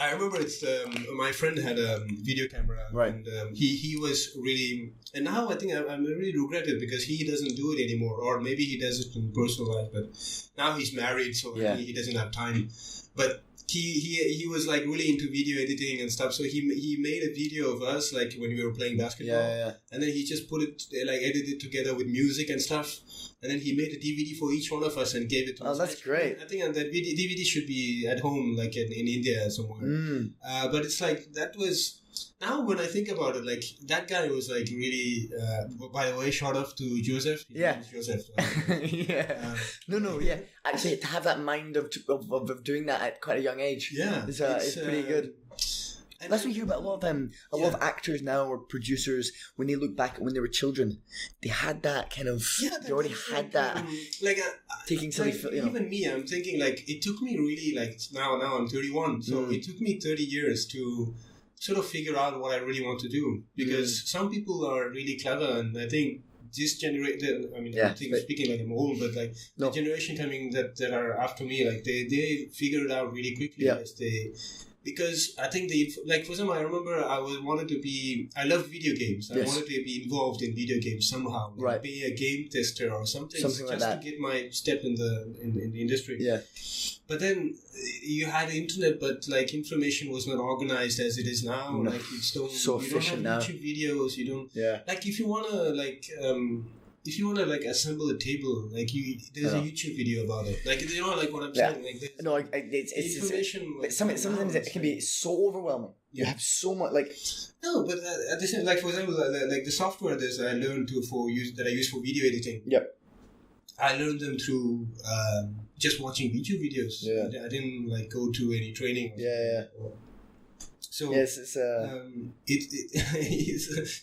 I remember it's my friend had a video camera, right. And he was really. And now I think I really regret it because he doesn't do it anymore, or maybe he does it in personal life. But now he's married, so he doesn't have time. But he was like really into video editing and stuff. So he made a video of us like when we were playing basketball, and then he just put it like edited it together with music and stuff. And then he made a DVD for each one of us and gave it to us. Oh, that's great. I think that DVD should be at home, like in India somewhere. But it's like, that was... Now when I think about it, like, that guy was like really... by the way, shout out to Joseph. Joseph. Actually, to have that mind of doing that at quite a young age is pretty good. That's what you hear about a lot of actors now or producers when they look back at when they were children. They had that kind of. They already had that. Taking silly. Even me, I'm thinking like it took me really like now I'm 31, so it took me 30 years to sort of figure out what I really want to do because some people are really clever, and I think this generation. I mean, I think speaking like I'm old, but like the generation coming that are after me, like they figure it out really quickly as they. Because I think for example, I remember I love video games. I wanted to be involved in video games somehow. Right. Be a game tester or something like that. Just to get my step in the industry. Yeah. But then you had the internet, but like information was not organized as it is now. No. Like it's so efficient now. YouTube videos, you don't like if you wanna like assemble a table, like there's a YouTube video about it. Like like what I'm saying. Like it's information. Sometimes it can be so overwhelming. You have so much like. No, but at the same, like for example, like the software that I learned that I use for video editing. Yep. I learned them through just watching YouTube videos. Yeah. I didn't like go to any training. So yes, it's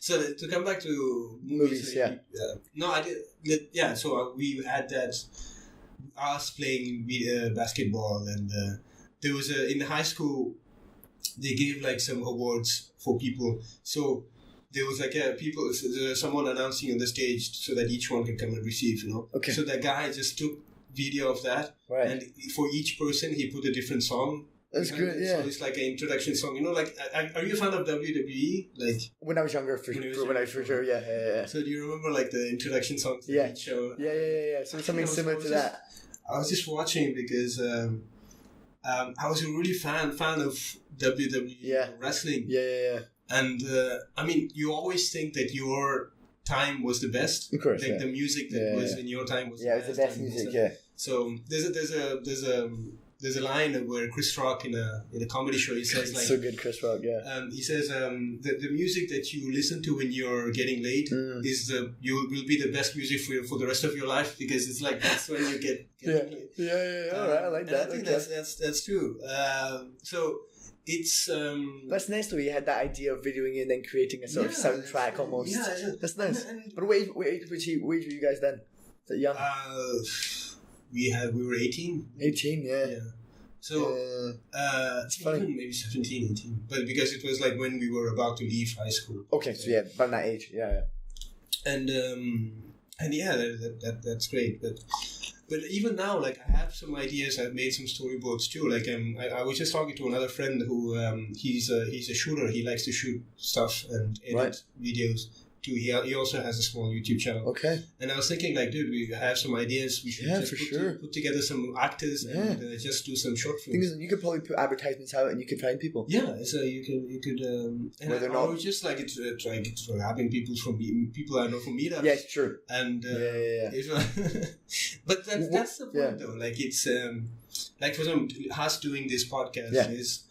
so to come back to movies. No, I did. Yeah, so we had that us playing basketball, and there was in high school they gave like some awards for people. So there was like someone announcing on the stage so that each one can come and receive. Okay. So that guy just took video of that, right. And for each person he put a different song. That's good, yeah. So it's like an introduction song. Like, are you a fan of WWE? Like when I was younger, for sure, yeah. So do you remember like the introduction song to each show? Yeah. So something similar to that. I was just watching because I was a really fan of WWE wrestling. Yeah. And I mean, you always think that your time was the best. Of course, like the music that was in your time was the best. It was the best music. Yeah. So there's a line where Chris Rock in a comedy show, he says like... So good, Chris Rock, yeah. He says the music that you listen to when you're getting laid will be the best music for the rest of your life because it's like that's when you get laid. Yeah. All right, I like that. I think that's true. So it's... That's nice though, you had that idea of videoing and then creating a sort of soundtrack almost. Yeah. That's nice. But what age were you guys then? Is that young? We were 18. 18, yeah. So, it's funny. Maybe 17, 18. But because it was like when we were about to leave high school. Okay, so about that age, yeah. And yeah, that's great. But even now, like I have some ideas. I've made some storyboards too. Like I was just talking to another friend who he's a shooter. He likes to shoot stuff and edit videos. Too. He also has a small YouTube channel. Okay. And I was thinking, like, dude, we have some ideas. We should put together some actors and just do some short films. Thing is, you could probably put advertisements out and you could find people. Yeah, so you could. And I was just like trying grabbing people I know from meetups. Yeah, it's true. And but that's the point though. Like it's like for example, us doing this podcast is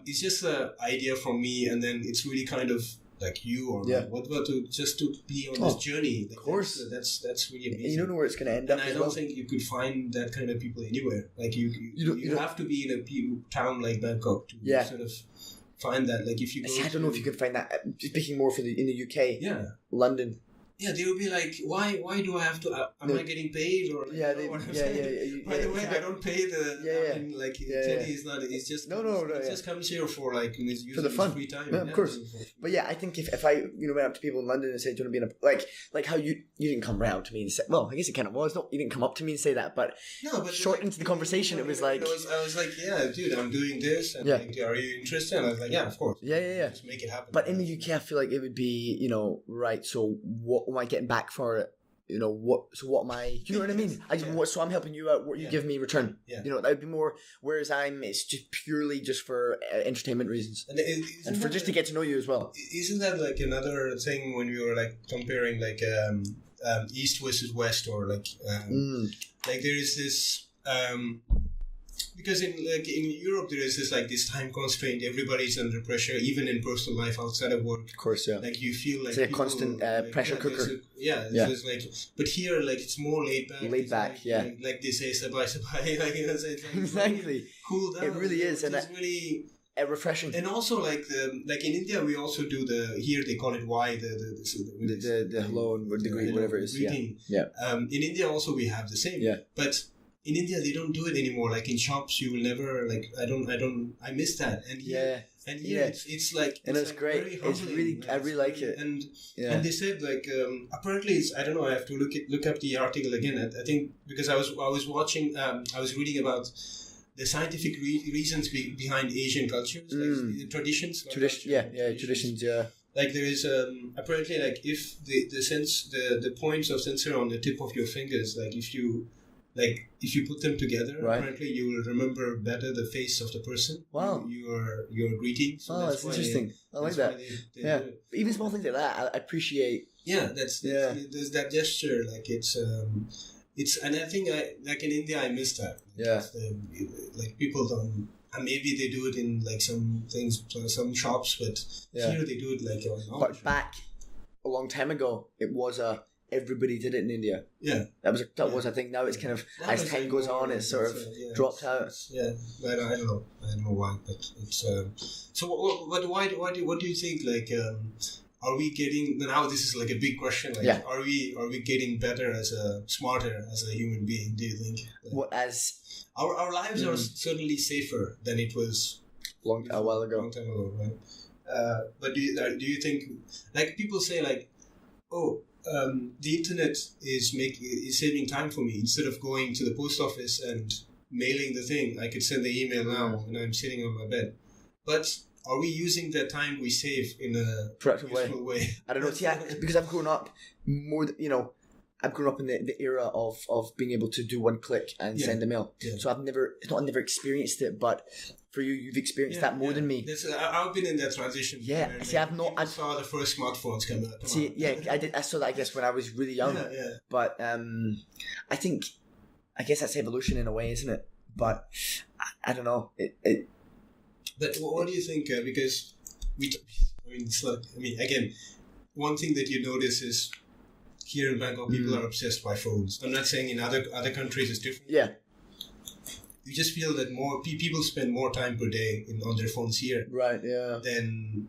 it's just an idea from me, and then it's really kind of like you or Yeah. like, what to just to be on this journey. Like, of course. That's really amazing. And you don't know where it's going to end up. And I as don't well. think you could find that kind of people anywhere. Like you don't- have to be in a town like Bangkok to Yeah. sort of find that. Like if you go, See, I don't know if you can find that. Speaking more in the UK, yeah. London. Yeah, they would be like, why do I have to? Am I getting paid or? Like, Yeah, you know what I'm saying? By the way, I don't pay the. I mean, like Teddy is not. It's just He just comes here for like for the fun. Free time. Yeah, of course. But yeah, I think if I went up to people in London and said, "Do you want to be in a like how you didn't come right up to me and say, well, I guess it kind of was. No, you didn't come up to me and say that, but short into the conversation, it was like I was like, yeah, dude, I'm doing this, and like, are you interested? And I was like, yeah, of course. Yeah. Just make it happen. But in the UK, I feel like it would be, right. So what am I getting back for it? What am I? You know what I mean? So I'm helping you out. What you give me in return? Yeah. That would be more. Whereas it's just purely just for entertainment reasons, and for just to get to know you as well. Isn't that like another thing when we were like comparing like East versus West, or like like there is this because in Europe there is this time constraint. Everybody's under pressure, even in personal life outside of work. Of course, yeah. Like you feel like it's a constant pressure cooker. It's like, but here like it's more laid back. Laid back, like, like they say, sabai. Like it's like exactly. Really cool down. It really is, and it's really refreshing. And also like in India we also do here they call it why the hello and the greet, whatever it is. Greeting. Yeah. In India also we have the same. Yeah. But in India they don't do it anymore. Like in shops you will never like I miss that. And here, it's like and it's like great. It's really I really like it. And they said like apparently it's I don't know, I have to look up the article again. I think because I was watching I was reading about the scientific reasons behind Asian cultures, like the traditions. Traditions. Yeah. Like there is apparently like if the points of sensor on the tip of your fingers, like if you put them together, apparently you will remember better the face of the person. Wow. You're greeting. So that's interesting. I like that. They even small things like that, I appreciate. Yeah, there's that gesture. Like it's and I think like in India I miss that. Yeah. Like people don't. And maybe they do it in like some things, some shops, but here they do it like. But back a long time ago, it was everybody did it in India. Yeah, that was a thing. Now it's kind of as time goes on, it's sort of dropped out. I don't know why, but it's. So why do you think like? Are we getting now? This is like a big question. Like, are we getting better smarter as a human being? Do you think? What as our lives are certainly safer than it was a while ago. Long time ago, right? But do you think like people say like, the internet is saving time for me instead of going to the post office and mailing the thing. I could send the email now when I'm sitting on my bed. But are we using that time we save in a productive way? I don't know. See, because I've grown up more. I've grown up in the era of being able to do one click and send a mail. Yeah. So I've never experienced it, but for you've experienced that more than me. I've been in that transition. Yeah. See, I've not. I saw the first smartphones come out. I did. I saw that. I guess when I was really young. Yeah. But I guess that's evolution in a way, isn't it? But I don't know. But what do you think? Because again, one thing that you notice is here in Bangkok, people are obsessed by phones. I'm not saying in other countries it's different. Yeah. You just feel that more people spend more time per day on their phones here. Right. Yeah. Than,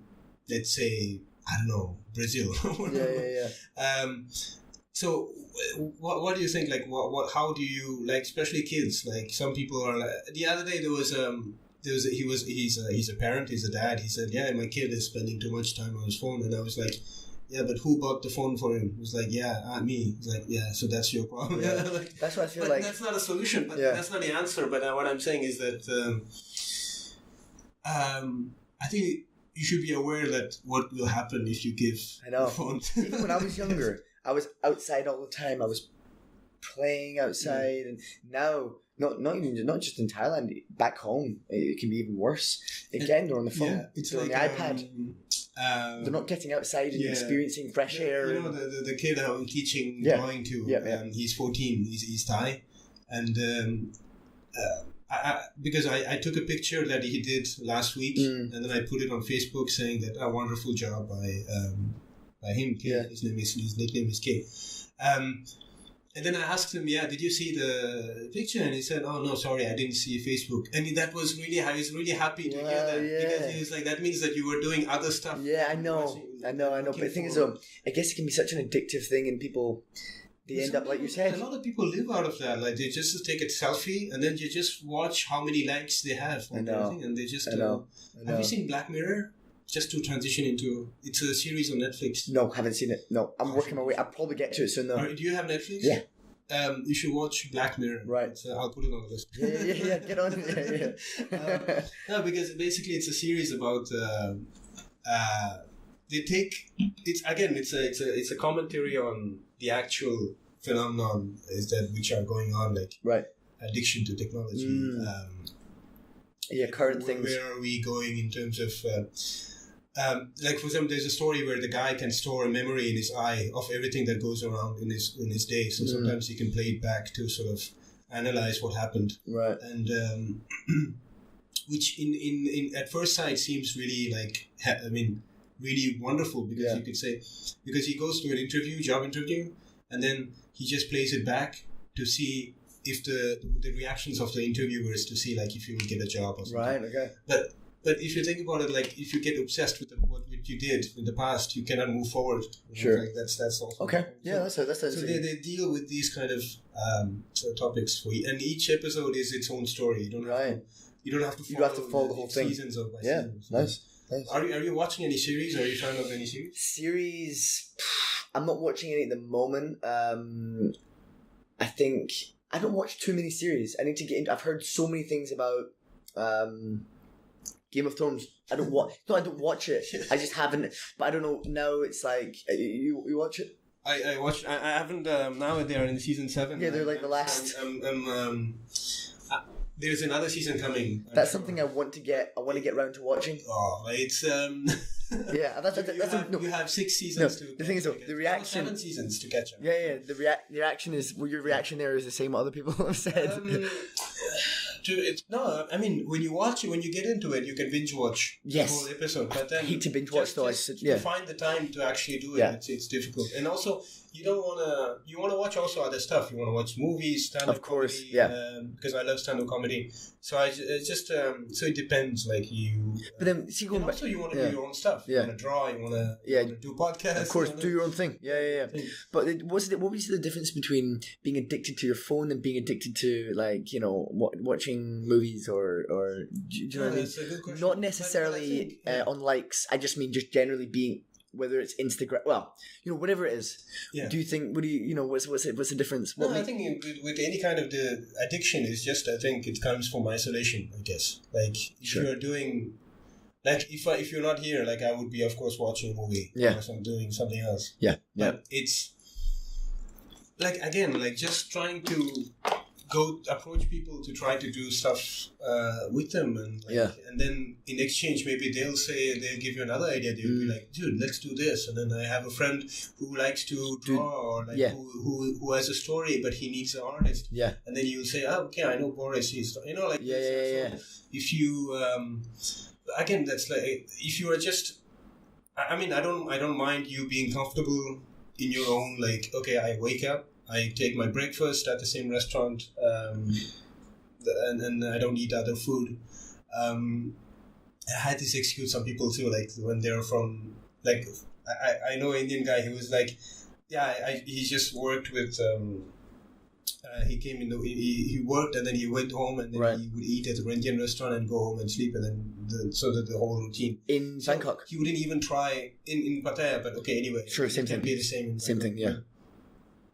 let's say, I don't know, Brazil. Yeah. So, what do you think? Like, how do you like, especially kids? Like, some people are. Like, the other day he's a parent, he's a dad. He said, "Yeah, my kid is spending too much time on his phone," and I was like, "Yeah, but who bought the phone for him?" He was like, "Yeah, me." He's like, "Yeah, so that's your problem." Yeah. That's what I feel like. That's not a solution. But that's not the answer. But what I'm saying is that I think you should be aware that what will happen if you give the phone. Even when I was younger, I was outside all the time. I was playing outside, and now not just in Thailand, back home it can be even worse. Again, they're on the phone, they're on the iPad. They're not getting outside and experiencing fresh air. You know, the kid I'm teaching drawing to, he's 14. He's Thai, and because I took a picture that he did last week, and then I put it on Facebook saying that a wonderful job by him. K. His nickname is K. And then I asked him, did you see the picture? And he said, oh, no, sorry, I didn't see Facebook. And I was really happy to hear that. Because he was like, that means that you were doing other stuff. Yeah, I know. But the thing is, I guess it can be such an addictive thing, and people, they end up, like you said. A lot of people live out of that. Like, they just take a selfie, and then you just watch how many likes they have. I know. And they just... I know. Have you seen Black Mirror? Just to transition into... It's a series on Netflix. No, haven't seen it. No, I'm working my way. I'll probably get to it soon, though. Do you have Netflix? Yeah. You should watch Black Mirror. Right. So I'll put it on the list. Yeah. Get on it. Yeah. No, because basically it's a series about... they take... It's a commentary on the actual phenomenon which are going on, like... Right. Addiction to technology. Current things. Where are we going in terms of... like for example, there's a story where the guy can store a memory in his eye of everything that goes around in his day. So sometimes he can play it back to sort of analyze what happened. Right. And which in at first sight seems really like really wonderful, because you could say, because he goes to an job interview, and then he just plays it back to see if the reactions of the interviewers, to see like if you will get a job or something. Right. Okay. But if you think about it, like if you get obsessed with what you did in the past, you cannot move forward. Sure. Like that's also okay. Yeah, that's so they deal with these kind of sort of topics for you, and each episode is its own story. You don't have to follow the whole thing. Seasons of seasons. Nice. Are you watching any series? Are you a fan of any series? Series, I'm not watching any at the moment. I think I don't watch too many series. I need to get into. I've heard so many things about Game of Thrones. I don't watch it. I just haven't. But I don't know. Now it's like you watch it. I watched. I haven't. Now they are in season 7. Yeah, they're like the last. There's another season coming. That's something I want to get. I want to get around to watching. Oh, it's yeah, you have 6 seasons to. The thing is, though, the reaction. 7 seasons to catch up. Yeah. The reaction is your reaction there is the same what other people have said. I mean, when you watch it, when you get into it, you can binge watch the whole episode. But then I hate to binge watch, though. To find the time to actually do it, it's difficult. And also, you want to watch also other stuff. You want to watch movies, stand-up comedy, because I love stand-up comedy. So so it depends. Like you. But then, see, going back, also you want to do your own stuff. You want to draw. You want to do podcasts. Of course, do your own thing. Yeah. But what was the difference between being addicted to your phone and being addicted to, like, watching movies or do you know what I mean? That's a good question. Not necessarily on likes. I just mean just generally being, whether it's Instagram, whatever it is. Yeah. Do you think? What's the difference? I think with any kind of the addiction, is just, I think it comes from isolation. I guess, like if you're doing, like if you're not here, like I would be, of course, watching a movie. Yeah. Or doing something else. Yeah. But it's like, again, like just trying to approach people to try to do stuff with them, and then in exchange maybe they'll give you another idea. They'll be like, dude, let's do this. And then I have a friend who likes to draw, or like who has a story but he needs an artist. And then you'll say, okay, I know Boris, he's like if you again, that's like, if you are just, I mean, I don't mind you being comfortable in your own, like, okay, I wake up, I take my breakfast at the same restaurant, and I don't eat other food. I had this excuse, some people too, like when they're from, like, I know an Indian guy, he was like, he just worked with, he came in, he worked and then he went home, and then he would eat at an Indian restaurant and go home and sleep, and then so that the whole routine. In Bangkok? He wouldn't even try in Pattaya, but okay, anyway. Sure, same thing. Be the same. Same thing, yeah.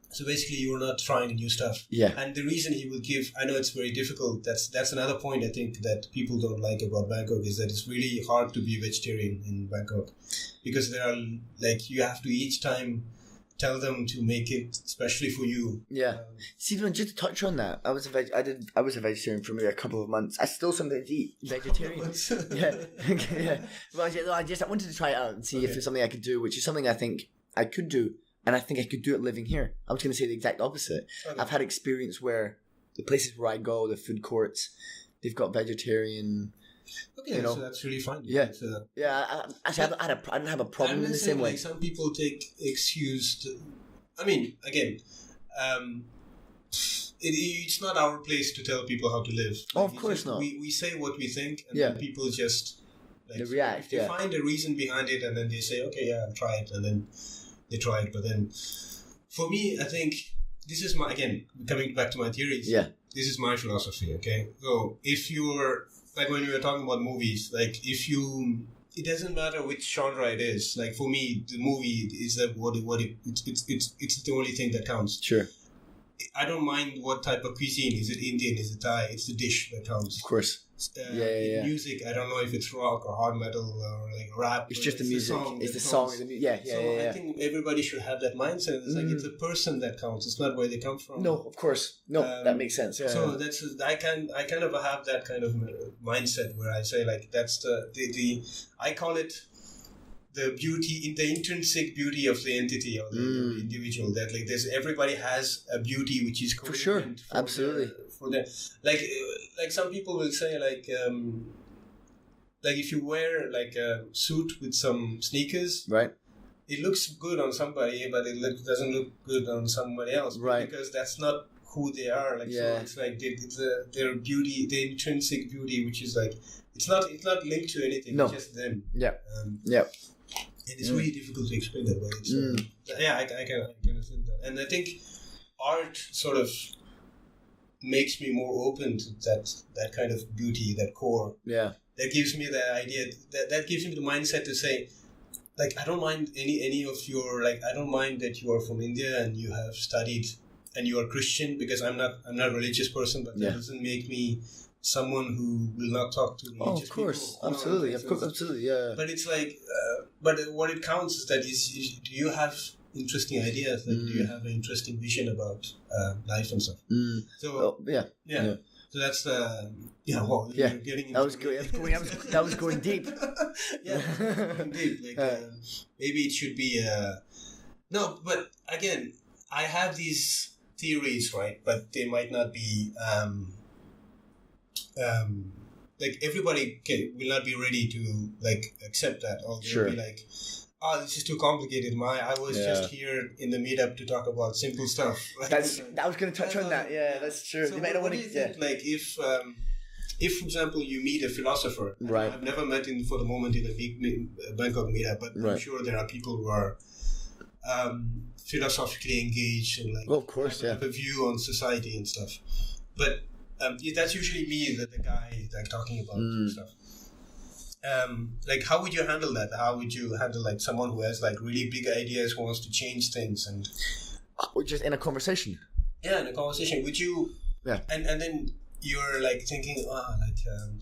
So basically, you are not trying new stuff. Yeah. And the reason he will give, I know it's very difficult. That's another point I think that people don't like about Bangkok, is that it's really hard to be vegetarian in Bangkok, because there are, like, you have to each time tell them to make it especially for you. Yeah. Stephen, just to touch on that, I was a vegetarian for maybe a couple of months. I still sometimes eat vegetarian. Yeah. Well, I wanted to try it out and see if it's something I could do, which is something I think I could do. And I think I could do it living here. I was going to say the exact opposite. Okay. I've had experience where the places where I go, the food courts, they've got vegetarian. Okay, so that's really fine. Yeah, actually, I didn't have a problem in the same way. Like some people take excuse. I mean, again, it's not our place to tell people how to live. Like, of course not. We say what we think, and then people just they react. They find a reason behind it, and then they say, "Okay, yeah, I'll try it," and then they try it. But then, for me, I think this is coming back to my theories. Yeah, this is my philosophy. Okay, so if you're like when we were talking about movies, like it doesn't matter which genre it is. Like for me, the movie is it's the only thing that counts. Sure. I don't mind what type of cuisine. Is it Indian? Is it Thai? It's the dish that counts. Of course. Music, I don't know if it's rock or hard metal or like rap. It's just the music. It's the song. I think everybody should have that mindset. It's like it's the person that counts. It's not where they come from. No, of course. No, that makes sense. Yeah. So that's I kind of have that kind of mindset where I say like that's the I call it the beauty, the intrinsic beauty of the entity or the individual. That like everybody has a beauty which is for sure, absolutely. Like some people will say like if you wear like a suit with some sneakers, right? It looks good on somebody, but doesn't look good on somebody else, right? Because that's not who they are. Like so, it's like their beauty, the intrinsic beauty, which is like it's not linked to anything. No. It's just them. Yeah. And it's really difficult to explain that way. I can understand that, and I think art sort of makes me more open to that kind of beauty, that core. Yeah. That gives me the idea. That gives me the mindset to say, like, I don't mind any of your, like, I don't mind that you are from India and you have studied and you are Christian, because I'm not a religious person, but that doesn't make me someone who will not talk to religious people. Of course, absolutely, absolutely, yeah. But it's like, but what it counts is that do you have interesting ideas? Like, do you have an interesting vision about life and stuff? So yeah. So that's You're getting into that was good. That was going deep. Going deep. Like maybe it should be no, but again, I have these theories, right? But they might not be like everybody will not be ready to like accept that, or they'll be like, oh, this is too complicated. I was just here in the meetup to talk about simple stuff. I was going to touch on that. Yeah, that's true. So what do you think? Like if for example you meet a philosopher, right? I've never met him for the moment in a Bangkok meetup, but I'm sure there are people who are philosophically engaged and like, of course, have a view on society and stuff. But that's usually me, the guy like talking about stuff. Like, how would you handle that? How would you handle like someone who has like really big ideas, who wants to change things, and just in a conversation? Yeah, in a conversation. Would you? Yeah. And then you're like thinking,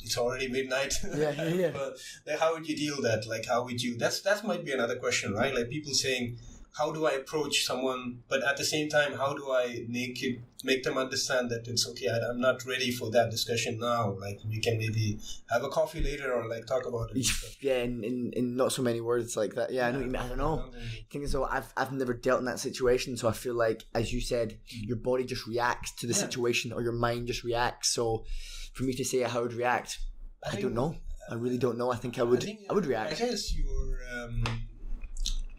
it's already midnight. Yeah. But like, how would you deal that? Like, how would you? That might be another question, right? Like people saying, how do I approach someone? But at the same time, how do I make them understand that it's okay? I'm not ready for that discussion now. Like we can maybe have a coffee later or like talk about it. Yeah, in not so many words like that. Yeah, I know what you mean. I don't know. Thing is, though, I've never dealt in that situation, so I feel like, as you said, your body just reacts to the situation, or your mind just reacts. So, for me to say how I would react, I don't know. I really don't know. I think I would react. I guess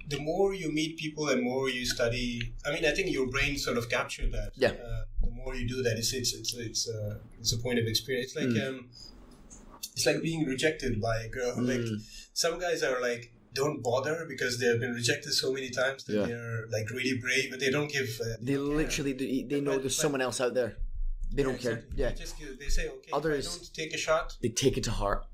the more you meet people and more you study, I mean, I think your brain sort of captured that. Yeah. The more you do that, it's a point of experience. It's like it's like being rejected by a girl. Like some guys are like, don't bother because they have been rejected so many times that they're like really brave, but they don't give. They literally they know there's someone else out there. They don't care. Exactly. Yeah. They say, okay, others, if I don't take a shot, they take it to heart.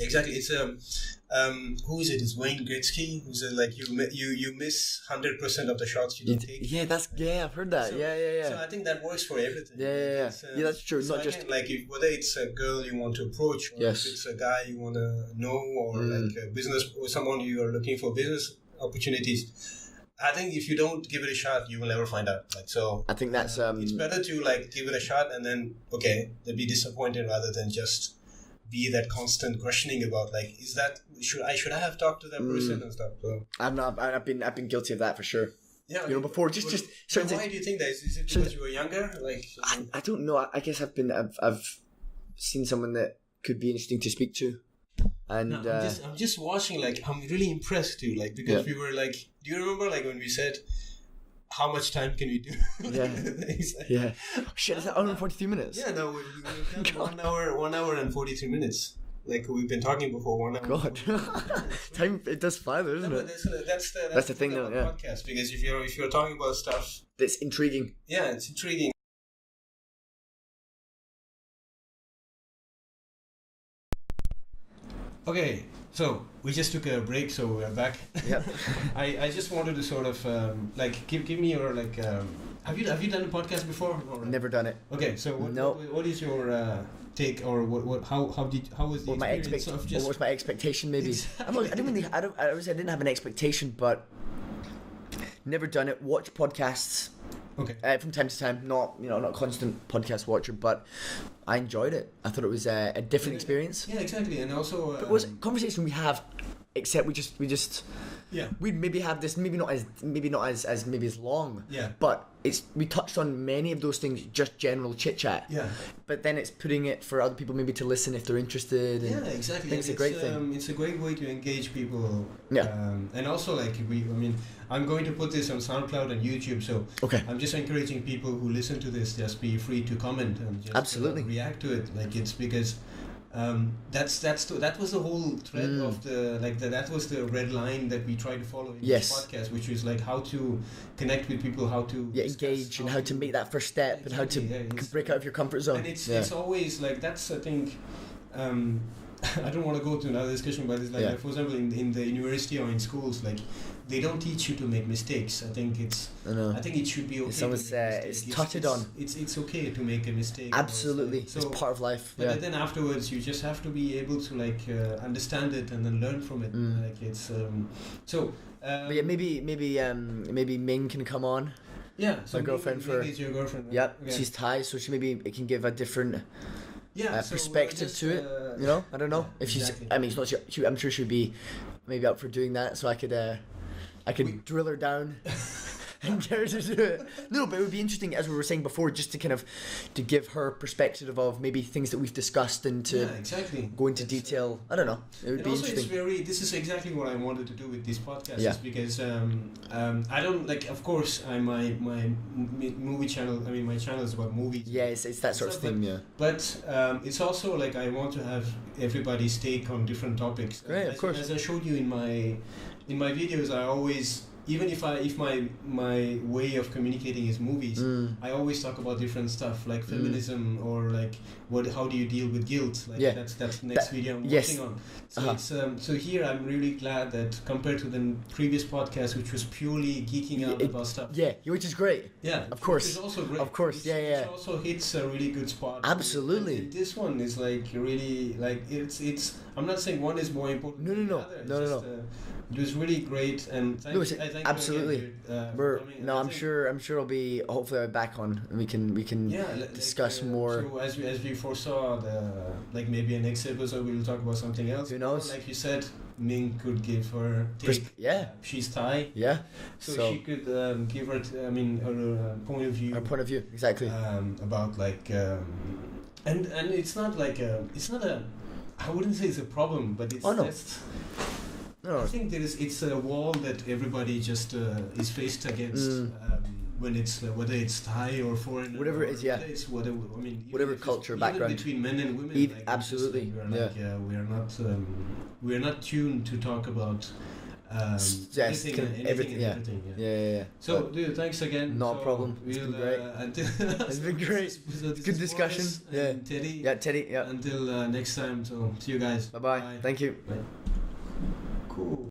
Exactly. It's who is it? It's Wayne Gretzky. Who's like you miss 100% of the shots you don't take. Yeah, I've heard that. So, yeah. So I think that works for everything. Yeah, that's true. So not again, just like whether it's a girl you want to approach, or if it's a guy you want to know, or like a business or someone you are looking for business opportunities. I think if you don't give it a shot, you will never find out. Like so, I think that's it's better to like give it a shot and then they'll be disappointed rather than just be that constant questioning about like, is that should I have talked to that person and stuff. So I've been guilty of that for sure. Yeah, You know, before just So why do you think that? Is it because you were younger? Like I don't know. I guess I've seen someone that could be interesting to speak to, and no, I'm just watching. Like I'm really impressed too. Like because we were like, do you remember like when we said, how much time can we do? Yeah. Oh, shit, is that 143 minutes? Yeah, no, we've done 1 hour and 43 minutes. Like we've been talking before 1 hour. God, time it does fly though, doesn't it? That's the thing though. Yeah. Podcast, because if you're talking about stuff, that's intriguing. Yeah, it's intriguing. Okay, so we just took a break, so we're back. Yeah. I just wanted to sort of like give me your like. Have you done a podcast before? Or? Never done it. Okay, so what is your take, or how was the experience of just? What was my expectation? Maybe Exactly. I didn't have an expectation, but never done it. Watch podcasts. Okay. From time to time, not a constant podcast watcher, but I enjoyed it. I thought it was a different experience. Yeah, exactly, and also It was a conversation we have, except we just we'd maybe have this maybe not as long. Yeah. But we touched on many of those things, just general chit chat. Yeah. But then it's putting it for other people maybe to listen if they're interested. And yeah, exactly. I think it's a great thing. It's a great way to engage people. Yeah. And also like I'm going to put this on SoundCloud and YouTube, so Okay. I'm just encouraging people who listen to this, just be free to comment and just Absolutely. React to it. Like it's because that was the whole thread of that was the red line that we tried to follow in this podcast, which was like how to connect with people, how to engage, and how to make that first step, and how to break out of your comfort zone. And it's always like that's I think. I don't want to go to another discussion, but it's like for example in the university or in schools, like they don't teach you to make mistakes. I think it should be okay. It's tutted on. It's okay to make a mistake. Absolutely, it's part of life. But then afterwards, you just have to be able to like understand it and then learn from it. Like it's but yeah, maybe Ming can come on. Yeah, so my girlfriend Ming is your girlfriend. Right? Yep, she's Thai, so she maybe it can give a different. Perspective to it, I don't know if she's. Exactly. I mean, it's not. I'm sure she'd be maybe up for doing that, so I could drill her down and get her to do it. No, but it would be interesting, as we were saying before, just to kind of to give her perspective of maybe things that we've discussed and to go into detail. I don't know. It would be also interesting. This is exactly what I wanted to do with this podcast. Is because I don't like. Of course, my movie channel. I mean, my channel is about movies. Yeah, it's that sort of thing. But it's also like I want to have everybody's take on different topics. Right, of course. As I showed you in my videos, I always. Even if my way of communicating is movies, I always talk about different stuff like feminism or like how do you deal with guilt? Like that's the next video I'm working on. So it's so here I'm really glad that compared to the previous podcast, which was purely geeking out about stuff. Yeah, which is great. Yeah, of course. Which is also great. Of course, It also hits a really good spot. Absolutely. And this one is like really like it's. I'm not saying one is more important. No. Than the other. No. It was really great, and thank you absolutely. Again, I'm sure hopefully I'll be back on and we can discuss more. So as we foresaw, maybe a next episode we'll talk about something else. Who knows? Like you said, Ming could give her take. She's Thai. Yeah. So she could give her her point of view. Her point of view, exactly. About like and it's not like it's not a. I wouldn't say it's a problem, but it's just. No. I think it's a wall that everybody just is faced against when it's whether it's Thai or foreign, whatever it is, it's whatever. I mean, whatever culture background, even between men and women, absolutely. We are not tuned to talk about everything and everything. Yeah. So, dude, thanks again. No problem. It's been great. It's been great. Good discussion. Teddy. Yeah, Teddy. Yeah. Until next time. So, see you guys. Bye. Thank you. Bye. Cool.